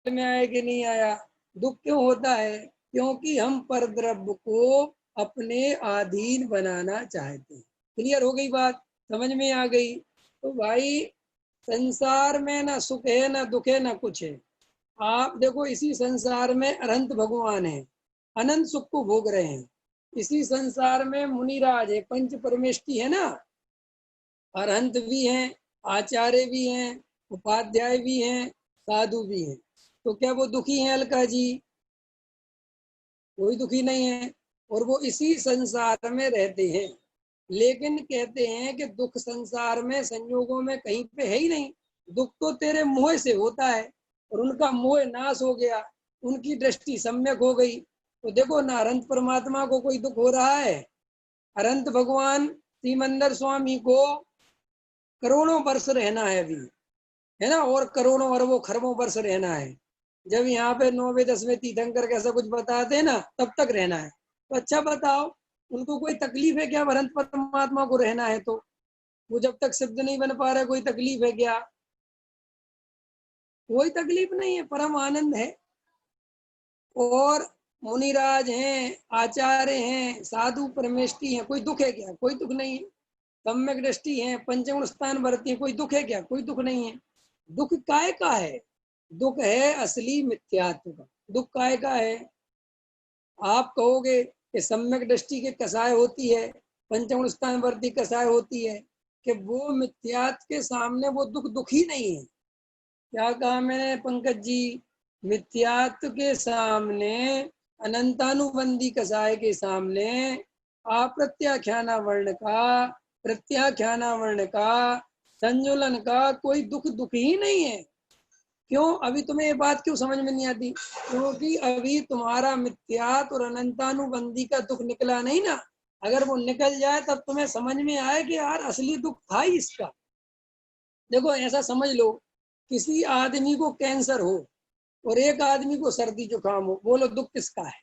में आया कि नहीं आया? दुख क्यों होता है? क्योंकि हम पर द्रव्य को अपने अधीन बनाना चाहते हैं। क्लियर हो गई बात? समझ में आ गई? तो भाई संसार में ना सुख है ना दुख है ना कुछ है। आप देखो इसी संसार में अनंत भगवान है, अनंत सुख को भोग रहे हैं। इसी संसार में मुनिराज है, पंच परमेष्टि है ना, अरहंत भी हैं, आचार्य भी हैं, उपाध्याय भी हैं, साधु भी हैं। तो क्या वो दुखी हैं अलका जी? कोई दुखी नहीं है, और वो इसी संसार में रहते हैं। लेकिन कहते हैं कि दुख संसार में संयोगों में कहीं पे है ही नहीं, दुख तो तेरे मोह से होता है, और उनका मोह नाश हो गया, उनकी दृष्टि सम्यक हो गई। तो देखो ना, अनंत परमात्मा को कोई दुख हो रहा है? अनंत भगवान श्रीमंदर स्वामी को करोड़ों वर्ष रहना है अभी, है ना, और करोड़ों अरबों खरबों वर्ष रहना है। जब यहाँ पे 9वें 10वें तीर्थंकर कैसा कुछ बताते हैं ना, तब तक रहना है। तो अच्छा बताओ, उनको कोई तकलीफ है क्या अनंत परमात्मा को रहना है? तो वो जब तक सिद्ध नहीं बन पा रहा, कोई तकलीफ है क्या? कोई तकलीफ नहीं है, परम आनंद है। और मुनिराज हैं, आचार्य हैं, साधु परमेष्टि हैं, कोई दुख है क्या? कोई दुख नहीं है। सम्यक दृष्टि है, पंचगुण स्थान बरती है, कोई दुख है क्या? कोई दुख नहीं है। दुख काय का है? दुख है असली मिथ्यात्व का। दुख काय का है? आप कहोगे कि सम्यक दृष्टि के कसाय होती है, पंचगुण स्थान वर्ती कसाय होती है, कि वो मिथ्यात्व के सामने वो दुख दुख ही नहीं है। क्या कहा मैंने पंकज जी? मिथ्यात्व के सामने, अनंतानुबंधी कसाय के सामने अप्रत्याख्याना वर्ण का, प्रत्याख्याना वर्ण का, संजुलन का कोई दुख दुख ही नहीं है। क्यों? अभी तुम्हें ये बात क्यों समझ में नहीं आती? क्योंकि अभी तुम्हारा मिथ्यात और अनंतानुबंधी का दुख निकला नहीं ना। अगर वो निकल जाए तब तुम्हें समझ में आए कि यार असली दुख था ही इसका। देखो ऐसा समझ लो, किसी आदमी को कैंसर हो और एक आदमी को सर्दी जुकाम हो, बोलो दुख किसका है?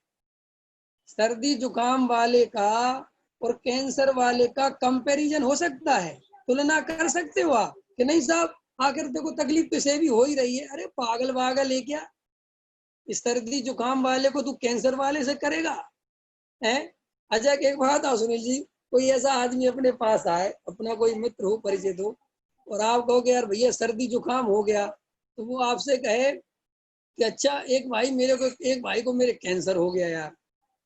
सर्दी जुकाम वाले का और कैंसर वाले का कंपैरिजन हो सकता है? तुलना कर सकते हो आप कि नहीं साहब? आखिर देखो तकलीफ तो इसे भी हो ही रही है। अरे पागल वागल है क्या? इस सर्दी जुकाम वाले को तू कैंसर वाले से करेगा? है? अच्छा एक बात आओ सुनील जी, कोई ऐसा आदमी अपने पास आए, अपना कोई मित्र हो, परिचित हो, और आप कहोगे यार भैया सर्दी जुकाम हो गया, तो वो आपसे कहे कि अच्छा एक भाई को मेरे कैंसर हो गया यार,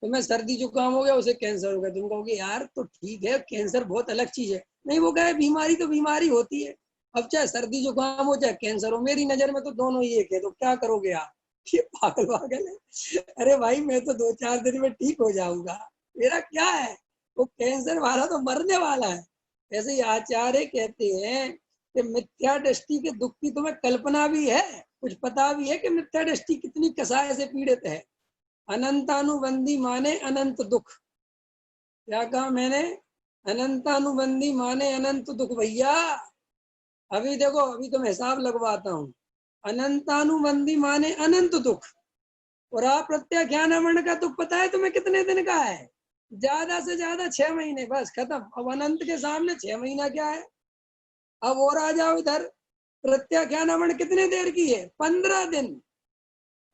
तो मैं सर्दी जुकाम हो गया, उसे कैंसर हो गया। तुम कहोगे यार तो ठीक है, कैंसर बहुत अलग चीज है। नहीं, वो कहे बीमारी तो बीमारी होती है। अब चाहे सर्दी जुकाम हो चाहे कैंसर हो, मेरी नजर में तो दोनों ही एक है, तो क्या करोगे आप? ये पागल पागल है। अरे भाई मैं तो 2-4 दिन में ठीक हो जाऊंगा, मेरा क्या है? वो कैंसर वाला तो मरने वाला है। ऐसे ही आचार्य कहते हैं कि मिथ्या दृष्टि के दुख की तुम्हें कल्पना भी है, कुछ पता भी है कि मिथ्या दृष्टि कितनी कसाय से पीड़ित है। अनंतानुबंधी माने अनंत दुख। क्या कहा मैंने? अनंतानुबंधी माने अनंत दुख भैया। अभी देखो, अभी तो मैं हिसाब लगवाता हूँ। अनंतानुबंधी माने अनंत दुख। और आप प्रत्याख्यान का दुख पता है तुम्हें कितने दिन का है? ज्यादा से ज्यादा 6 महीने, बस खत्म। अब अनंत के सामने 6 महीना क्या है? अब और आ जाओ इधर, प्रत्याख्यान कितने देर की है? 15 दिन।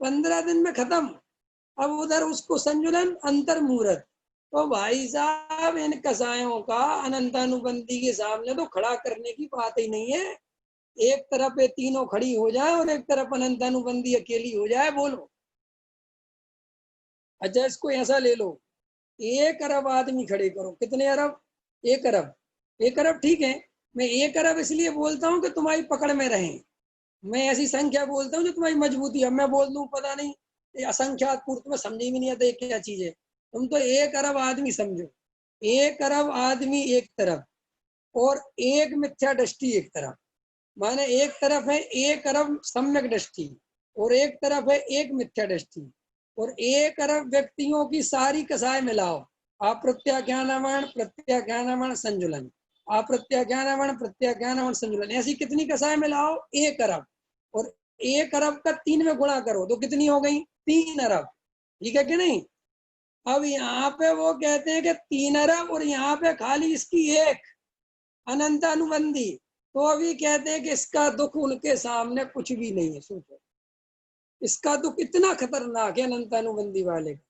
15 दिन में खत्म। अब उधर उसको संजुलन अंतर मुहूर्त। तो भाई साहब इन कसायों का अनंतानुबंधी के सामने तो खड़ा करने की बात ही नहीं है। एक तरफ ये तीनों खड़ी हो जाए और एक तरफ अनंतानुबंधी अकेली हो जाए, बोलो। अच्छा इसको ऐसा ले लो, 1 अरब आदमी खड़े करो। कितने अरब? 1 अरब। 1 अरब ठीक है। मैं 1 अरब इसलिए बोलता हूँ कि तुम्हारी पकड़ में रहे। मैं ऐसी संख्या बोलता हूँ जो तुम्हारी मजबूती। अब मैं बोल दूं पता नहीं, असंख्यात पूर्व तुम्हें समझ में नहीं आता क्या चीज है। तुम तो 1 अरब आदमी समझो। 1 अरब आदमी एक तरफ, और एक मिथ्या दृष्टि एक तरफ। माने एक तरफ है 1 अरब सम्यक दृष्टि, और एक तरफ है एक मिथ्या दृष्टि। और 1 अरब व्यक्तियों की सारी कसाय मिलाओ, अप्रत्याख्यान प्रत्याख्यान संजुलन, अप्रत्याख्यान प्रत्याख्यान संजुलन, ऐसी कितनी कसाय मिलाओ? 1 अरब। और 1 अरब का 3 में गुणा करो तो कितनी हो गई? 3 अरब। ठीक है कि नहीं? अब यहाँ पे वो कहते हैं कि 3 अरब, और यहाँ पे खाली इसकी एक अनंत अनुबंधी। तो अभी कहते हैं कि इसका दुख उनके सामने कुछ भी नहीं है। सोचो, इसका दुख इतना खतरनाक है अनंत अनुबंधी वाले का।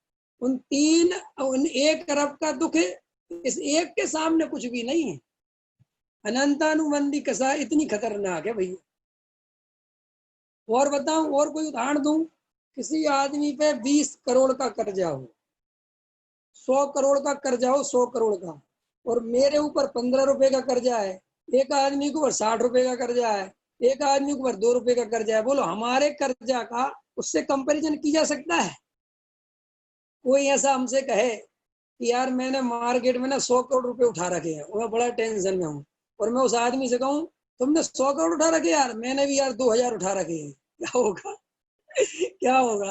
उन 1 अरब का दुख है, इस एक के सामने कुछ भी नहीं है। अनंतानुबंधी कसा इतनी खतरनाक है भैया। और बताऊं, और कोई उदाहरण दूं? किसी आदमी पे 20 करोड़ का कर्जा हो, 100 करोड़ का कर्जा हो, 100 करोड़ का, और मेरे ऊपर 15 रुपए का कर्जा है। एक आदमी के ऊपर 60 रुपए का कर्जा है, एक आदमी के ऊपर 2 रुपए का कर्जा है। बोलो हमारे कर्जा का उससे कंपैरिजन किया जा सकता है? कोई ऐसा हमसे कहे कि यार मैंने मार्केट में ना 100 करोड़ रुपए उठा रखे हैं और मैं बड़ा टेंशन में हूँ, और मैं उस आदमी से कहूँ तुमने 100 करोड़ उठा रखे? यार मैंने भी यार 2000 उठा रखे हैं। क्या होगा? क्या होगा?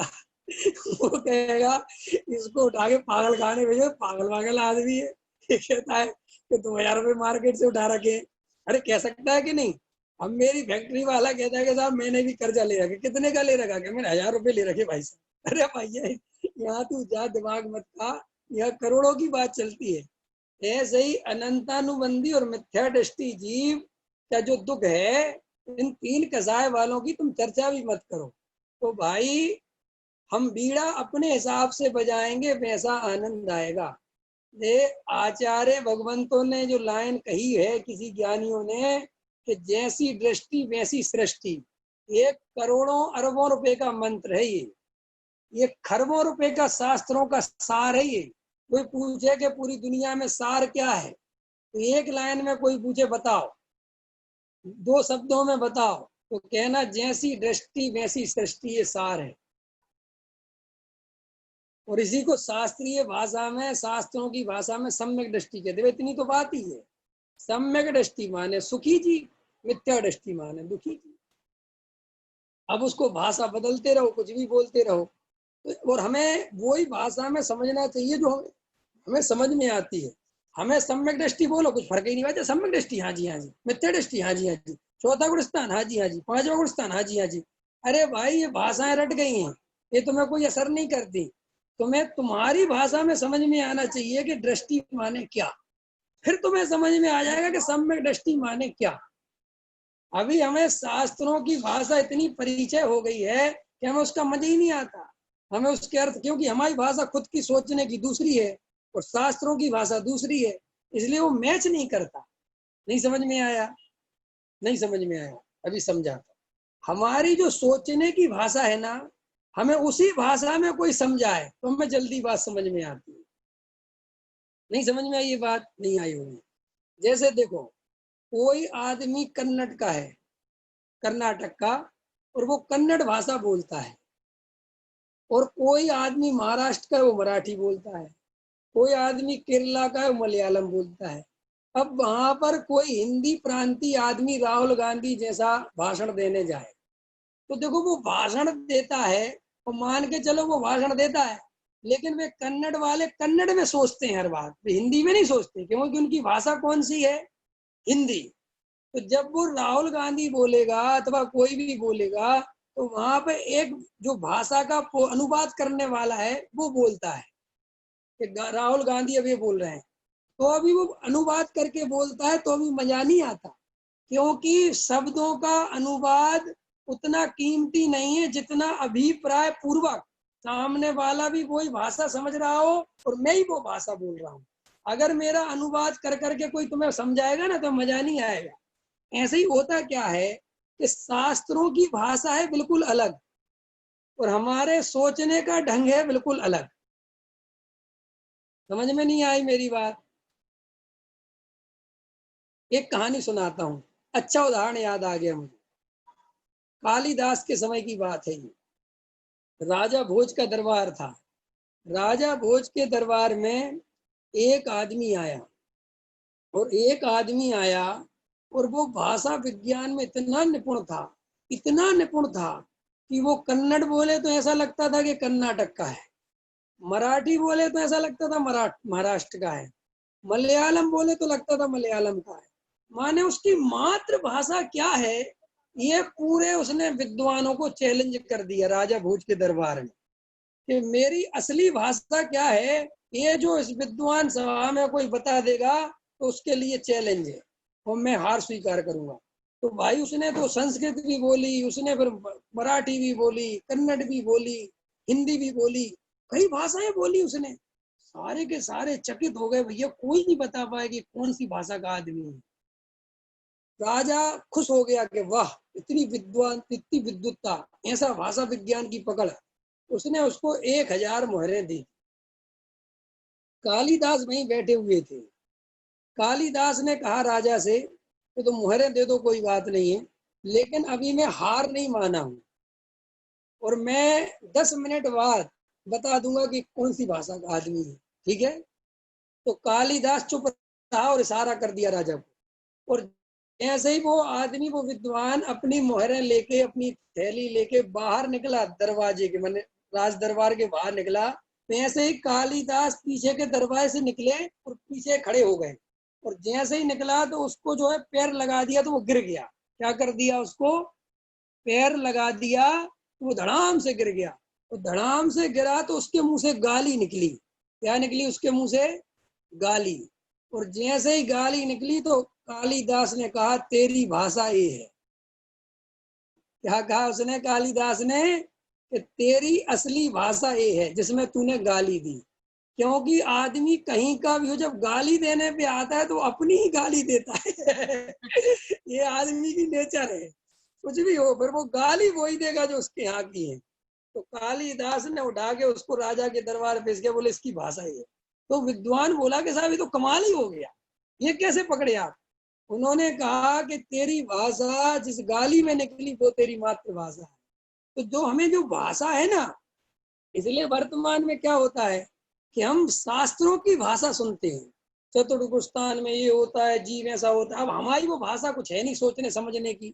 वो कहेगा इसको उठा के पागल खाने भेजो, पागल पागल आदमी है। ये कहता है कि 2000 रुपये मार्केट से उठा रखे। अरे कह सकता है कि नहीं? अब मेरी फैक्ट्री वाला कहता है कि साहब मैंने भी कर्जा ले रखे। कितने का ले रखा? कि मैंने 1000 रुपये ले रखे भाई साहब। अरे भैया यहाँ तू जा, दिमाग मत खा, यह करोड़ों की बात चलती है। ऐसे ही अनंतानुबंधी और मिथ्या दृष्टि जीव का जो दुख है, इन तीन कसाय वालों की तुम चर्चा भी मत करो। तो भाई हम बीड़ा अपने हिसाब से बजाएंगे, वैसा आनंद आएगा। ये आचार्य भगवंतों ने जो लाइन कही है किसी ज्ञानियों ने, कि जैसी दृष्टि वैसी सृष्टि, ये करोड़ों अरबों रुपए का मंत्र है। ये खरबों रुपए का शास्त्रों का सार है। ये कोई पूछे कि पूरी दुनिया में सार क्या है, तो एक लाइन में कोई पूछे बताओ, 2 शब्दों में बताओ, तो कहना जैसी दृष्टि वैसी सृष्टि, ये सार है। और इसी को शास्त्रीय भाषा में, शास्त्रों की भाषा में सम्यक दृष्टि कहते हैं। इतनी तो बात ही है। सम्यक दृष्टि माने सुखी जी, मिथ्या दृष्टि माने दुखी जी। अब उसको भाषा बदलते रहो, कुछ भी बोलते रहो, और हमें वही भाषा में समझना चाहिए जो हमें समझ में आती है। हमें सम्यक दृष्टि बोलो, कुछ फर्क ही नहीं पड़ता। सम्यक दृष्टि हाँ जी हाँ जी, मिथ्या दृष्टि हाँ जी हाँ जी, चौथा गुणस्थान हाँ जी हाँ जी, पांचवा गुणस्थान हाँ जी हाँ जी। अरे भाई ये भाषाएं रट गई हैं, ये तुम्हें कोई असर नहीं करती। तुम्हें तुम्हारी भाषा में समझ में आना चाहिए कि दृष्टि माने क्या, फिर तुम्हें समझ में आ जाएगा कि सम्यक दृष्टि माने क्या। अभी हमें शास्त्रों की भाषा इतनी परिचय हो गई है कि हमें उसका मजा ही नहीं आता। हमें उसके अर्थ, क्योंकि हमारी भाषा खुद की सोचने की दूसरी है और शास्त्रों की भाषा दूसरी है, इसलिए वो मैच नहीं करता। नहीं समझ में आया? नहीं समझ में आया? अभी समझा। हमारी जो सोचने की भाषा है ना, हमें उसी भाषा में कोई समझाए तो हमें जल्दी बात समझ में आती है। नहीं समझ में आई ये बात? नहीं आई होगी। जैसे देखो, कोई आदमी कन्नड़ का है, कर्नाटक का, और वो कन्नड़ भाषा बोलता है, और कोई आदमी महाराष्ट्र का है, वो मराठी बोलता है, कोई आदमी केरला का है, वो मलयालम बोलता है। अब वहां पर कोई हिंदी प्रांतीय आदमी राहुल गांधी जैसा भाषण देने जाए, तो देखो वो भाषण देता है, और मान के चलो वो भाषण देता है, लेकिन वे कन्नड़ वाले कन्नड़ में सोचते हैं हर बात, वे हिंदी में नहीं सोचते, क्योंकि उनकी भाषा कौन सी है? हिंदी। तो जब वो राहुल गांधी बोलेगा अथवा कोई भी बोलेगा, तो वहां पे एक जो भाषा का अनुवाद करने वाला है वो बोलता है कि राहुल गांधी अब ये बोल रहे हैं, तो अभी वो अनुवाद करके बोलता है, तो अभी मजा नहीं आता, क्योंकि शब्दों का अनुवाद उतना कीमती नहीं है जितना अभिप्राय पूर्वक सामने वाला भी वही भाषा समझ रहा हो और मैं ही वो भाषा बोल रहा हूँ। अगर मेरा अनुवाद कर करके कोई तुम्हें समझाएगा ना, तो मजा नहीं आएगा। ऐसे ही होता क्या है कि शास्त्रों की भाषा है बिल्कुल अलग, और हमारे सोचने का ढंग है बिल्कुल अलग। समझ में नहीं आई मेरी बात? एक कहानी सुनाता हूँ, अच्छा उदाहरण याद आ गया मुझे। कालिदास के समय की बात है ये। राजा भोज का दरबार था। राजा भोज के दरबार में एक आदमी आया, और एक आदमी आया और वो भाषा विज्ञान में इतना निपुण था, इतना निपुण था कि वो कन्नड़ बोले तो ऐसा लगता था कि कर्नाटक का है, मराठी बोले तो ऐसा लगता था महाराष्ट्र का है, मलयालम बोले तो लगता था मलयालम का है। माने उसकी मातृभाषा क्या है, ये पूरे उसने विद्वानों को चैलेंज कर दिया राजा भोज के दरबार में, कि मेरी असली भाषा क्या है, ये जो इस विद्वान सभा में कोई बता देगा तो उसके लिए चैलेंज है, और मैं हार स्वीकार करूंगा। तो भाई उसने तो संस्कृत भी बोली, उसने फिर मराठी भी बोली, कन्नड़ भी बोली, हिंदी भी बोली, कई भाषाएं बोली उसने। सारे के सारे चकित हो गए, भैया कोई नहीं बता पाए कि कौन सी भाषा का आदमी है। राजा खुश हो गया कि वाह, इतनी विद्वान, इतनी विद्वत्ता, ऐसा भाषा विज्ञान की पकड़। उसने उसको 1000 मोहरें दी। कालिदास वहीं बैठे हुए थे। कालिदास ने कहा राजा से कि तुम मोहरें दे दो, कोई बात नहीं है, लेकिन अभी मैं हार नहीं माना हूं, और मैं 10 मिनट बाद बता दूंगा कि कौन सी भाषा का आदमी है। ठीक है? तो कालिदास चुप रहा और इशारा कर दिया राजा को, और ऐसे ही वो आदमी, वो विद्वान अपनी मोहरें लेके, अपनी थैली लेके बाहर निकला दरवाजे के, मैंने राज दरबार के बाहर निकला। तो ऐसे ही कालिदास पीछे के दरवाजे से निकले और पीछे खड़े हो गए, और जैसे ही निकला तो उसको जो है पैर लगा दिया, तो वो गिर गया। क्या कर दिया उसको? पैर लगा दिया, तो वो धड़ाम से गिर गया। तो धड़ाम से गिरा तो उसके मुंह से गाली निकली। क्या निकली उसके मुंह से? गाली। और जैसे ही गाली निकली तो कालिदास ने कहा तेरी भाषा ये है। क्या कहा उसने कालिदास ने? कि तेरी असली भाषा ये है जिसमें तूने गाली दी। क्योंकि आदमी कहीं का भी हो, जब गाली देने पे आता है तो अपनी ही गाली देता है। ये आदमी की नेचर है। कुछ भी हो फिर वो गाली वही देगा जो उसके यहाँ की है। तो कालिदास ने उठा के उसको राजा के दरबार पेश किया, बोले इसकी भाषा ये है। तो विद्वान बोला कि साहब ये तो कमाल ही हो गया, ये कैसे पकड़े आप? उन्होंने कहा कि तेरी भाषा जिस गाली में निकली वो तेरी मातृभाषा है। तो जो हमें जो भाषा है ना, इसलिए वर्तमान में क्या होता है कि हम शास्त्रों की भाषा सुनते हैं। चतुर्गुस्तान में ये होता है, जीव ऐसा होता है। अब हमारी वो भाषा कुछ है नहीं सोचने समझने की।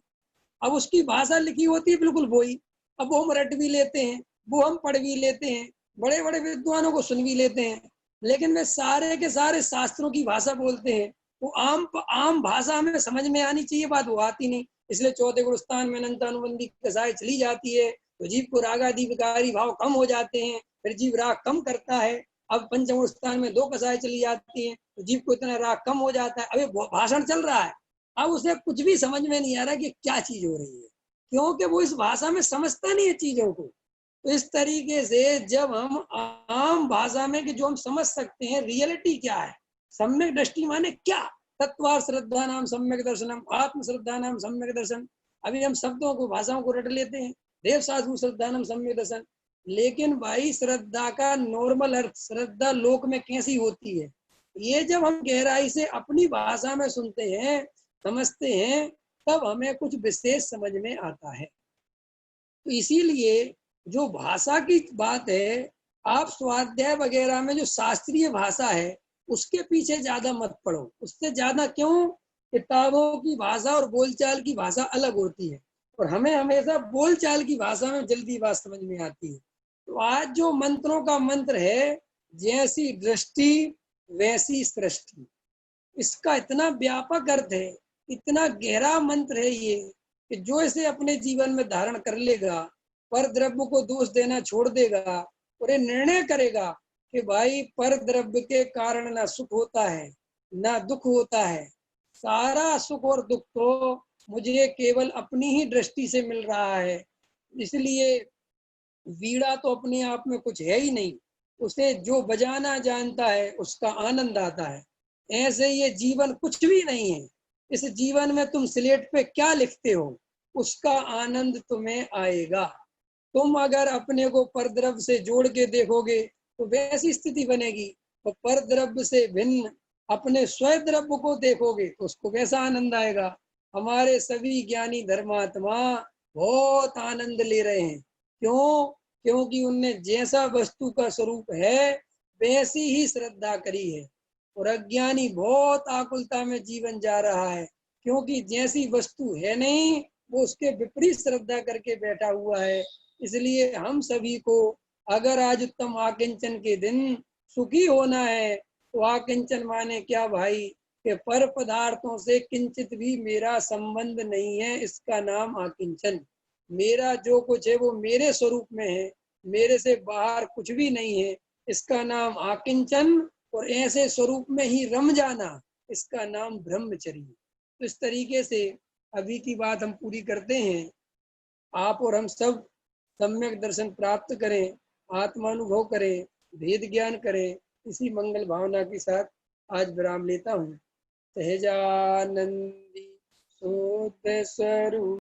अब उसकी भाषा लिखी होती है बिल्कुल वही। अब वो हम रट भी लेते हैं, वो हम पढ़ भी लेते हैं, बड़े बड़े विद्वानों को सुन भी लेते हैं। लेकिन वे सारे के सारे शास्त्रों की भाषा बोलते हैं। वो आम आम भाषा हमें समझ में आनी चाहिए, बात वो आती नहीं। इसलिए चौथे गुरुस्थान में अनंतानुबंधी कसाई चली जाती है तो जीव को रागादि विकारी भाव कम हो जाते हैं, फिर जीव राग कम करता है। अब पंचम स्थान में 2 कसाई चली जाती है तो जीव को इतना राग कम हो जाता है। अभी भाषण चल रहा है, अब उसे कुछ भी समझ में नहीं आ रहा कि क्या चीज हो रही है, क्योंकि वो इस भाषा में समझता नहीं है चीजों को। तो इस तरीके से जब हम आम भाषा में कि जो हम समझ सकते हैं रियलिटी क्या है, सम्यक दृष्टि माने क्या, तत्वार श्रद्धा नाम सम्यक दर्शनम, आत्म श्रद्धा नाम सम्यक दर्शन। अभी हम शब्दों को भाषाओं को रट लेते हैं, देव साधु श्रद्धा नाम सम्यक दर्शन। लेकिन भाई श्रद्धा का नॉर्मल अर्थ श्रद्धा लोक में कैसी होती है, ये जब हम गहराई से अपनी भाषा में सुनते हैं समझते हैं तब हमें कुछ विशेष समझ में आता है। तो इसीलिए जो भाषा की बात है, आप स्वाध्याय वगैरह में जो शास्त्रीय भाषा है उसके पीछे ज्यादा मत पढ़ो। उससे ज्यादा क्यों? किताबों की भाषा और बोलचाल की भाषा अलग होती है और हमें हमेशा बोलचाल की भाषा में जल्दी बात समझ में आती है। तो आज जो मंत्रों का मंत्र है, जैसी दृष्टि वैसी सृष्टि, इसका इतना व्यापक अर्थ है, इतना गहरा मंत्र है ये कि जो इसे अपने जीवन में धारण कर लेगा, पर द्रव्य को दोष देना छोड़ देगा और ये निर्णय करेगा कि भाई पर द्रव्य के कारण ना सुख होता है ना दुख होता है, सारा सुख और दुख तो मुझे केवल अपनी ही दृष्टि से मिल रहा है। इसलिए वीणा तो अपने आप में कुछ है ही नहीं, उसे जो बजाना जानता है उसका आनंद आता है। ऐसे ये जीवन कुछ भी नहीं है। इस जीवन में तुम स्लेट पे क्या लिखते हो उसका आनंद तुम्हें आएगा। तुम अगर अपने को परद्रव्य से जोड़ के देखोगे तो वैसी स्थिति बनेगी, तो परद्रव्य से भिन्न अपने स्वद्रव्य को देखोगे तो उसको वैसा आनंद आएगा। हमारे सभी ज्ञानी धर्मात्मा बहुत आनंद ले रहे हैं। क्यों? क्योंकि उनने जैसा वस्तु का स्वरूप है वैसी ही श्रद्धा करी है। और अज्ञानी बहुत आकुलता में जीवन जा रहा है, क्योंकि जैसी वस्तु है नहीं वो उसके विपरीत श्रद्धा करके बैठा हुआ है। इसलिए हम सभी को अगर आज उत्तम आकिंचन के दिन सुखी होना है तो आकिंचन माने क्या भाई कि पर पदार्थों से किंचित भी मेरा संबंध नहीं है, इसका नाम आकिंचन। मेरा जो कुछ है वो मेरे स्वरूप में है, मेरे से बाहर कुछ भी नहीं है, इसका नाम आकिंचन। और ऐसे स्वरूप में ही रम जाना, इसका नाम ब्रह्मचर्य। तो इस तरीके से अभी की बात हम पूरी करते हैं। आप और हम सब सम्यक दर्शन प्राप्त करें, आत्मानुभव करें, भेद ज्ञान करें, इसी मंगल भावना के साथ आज विराम लेता हूँ। सहजानंदी शुद्ध स्वरूप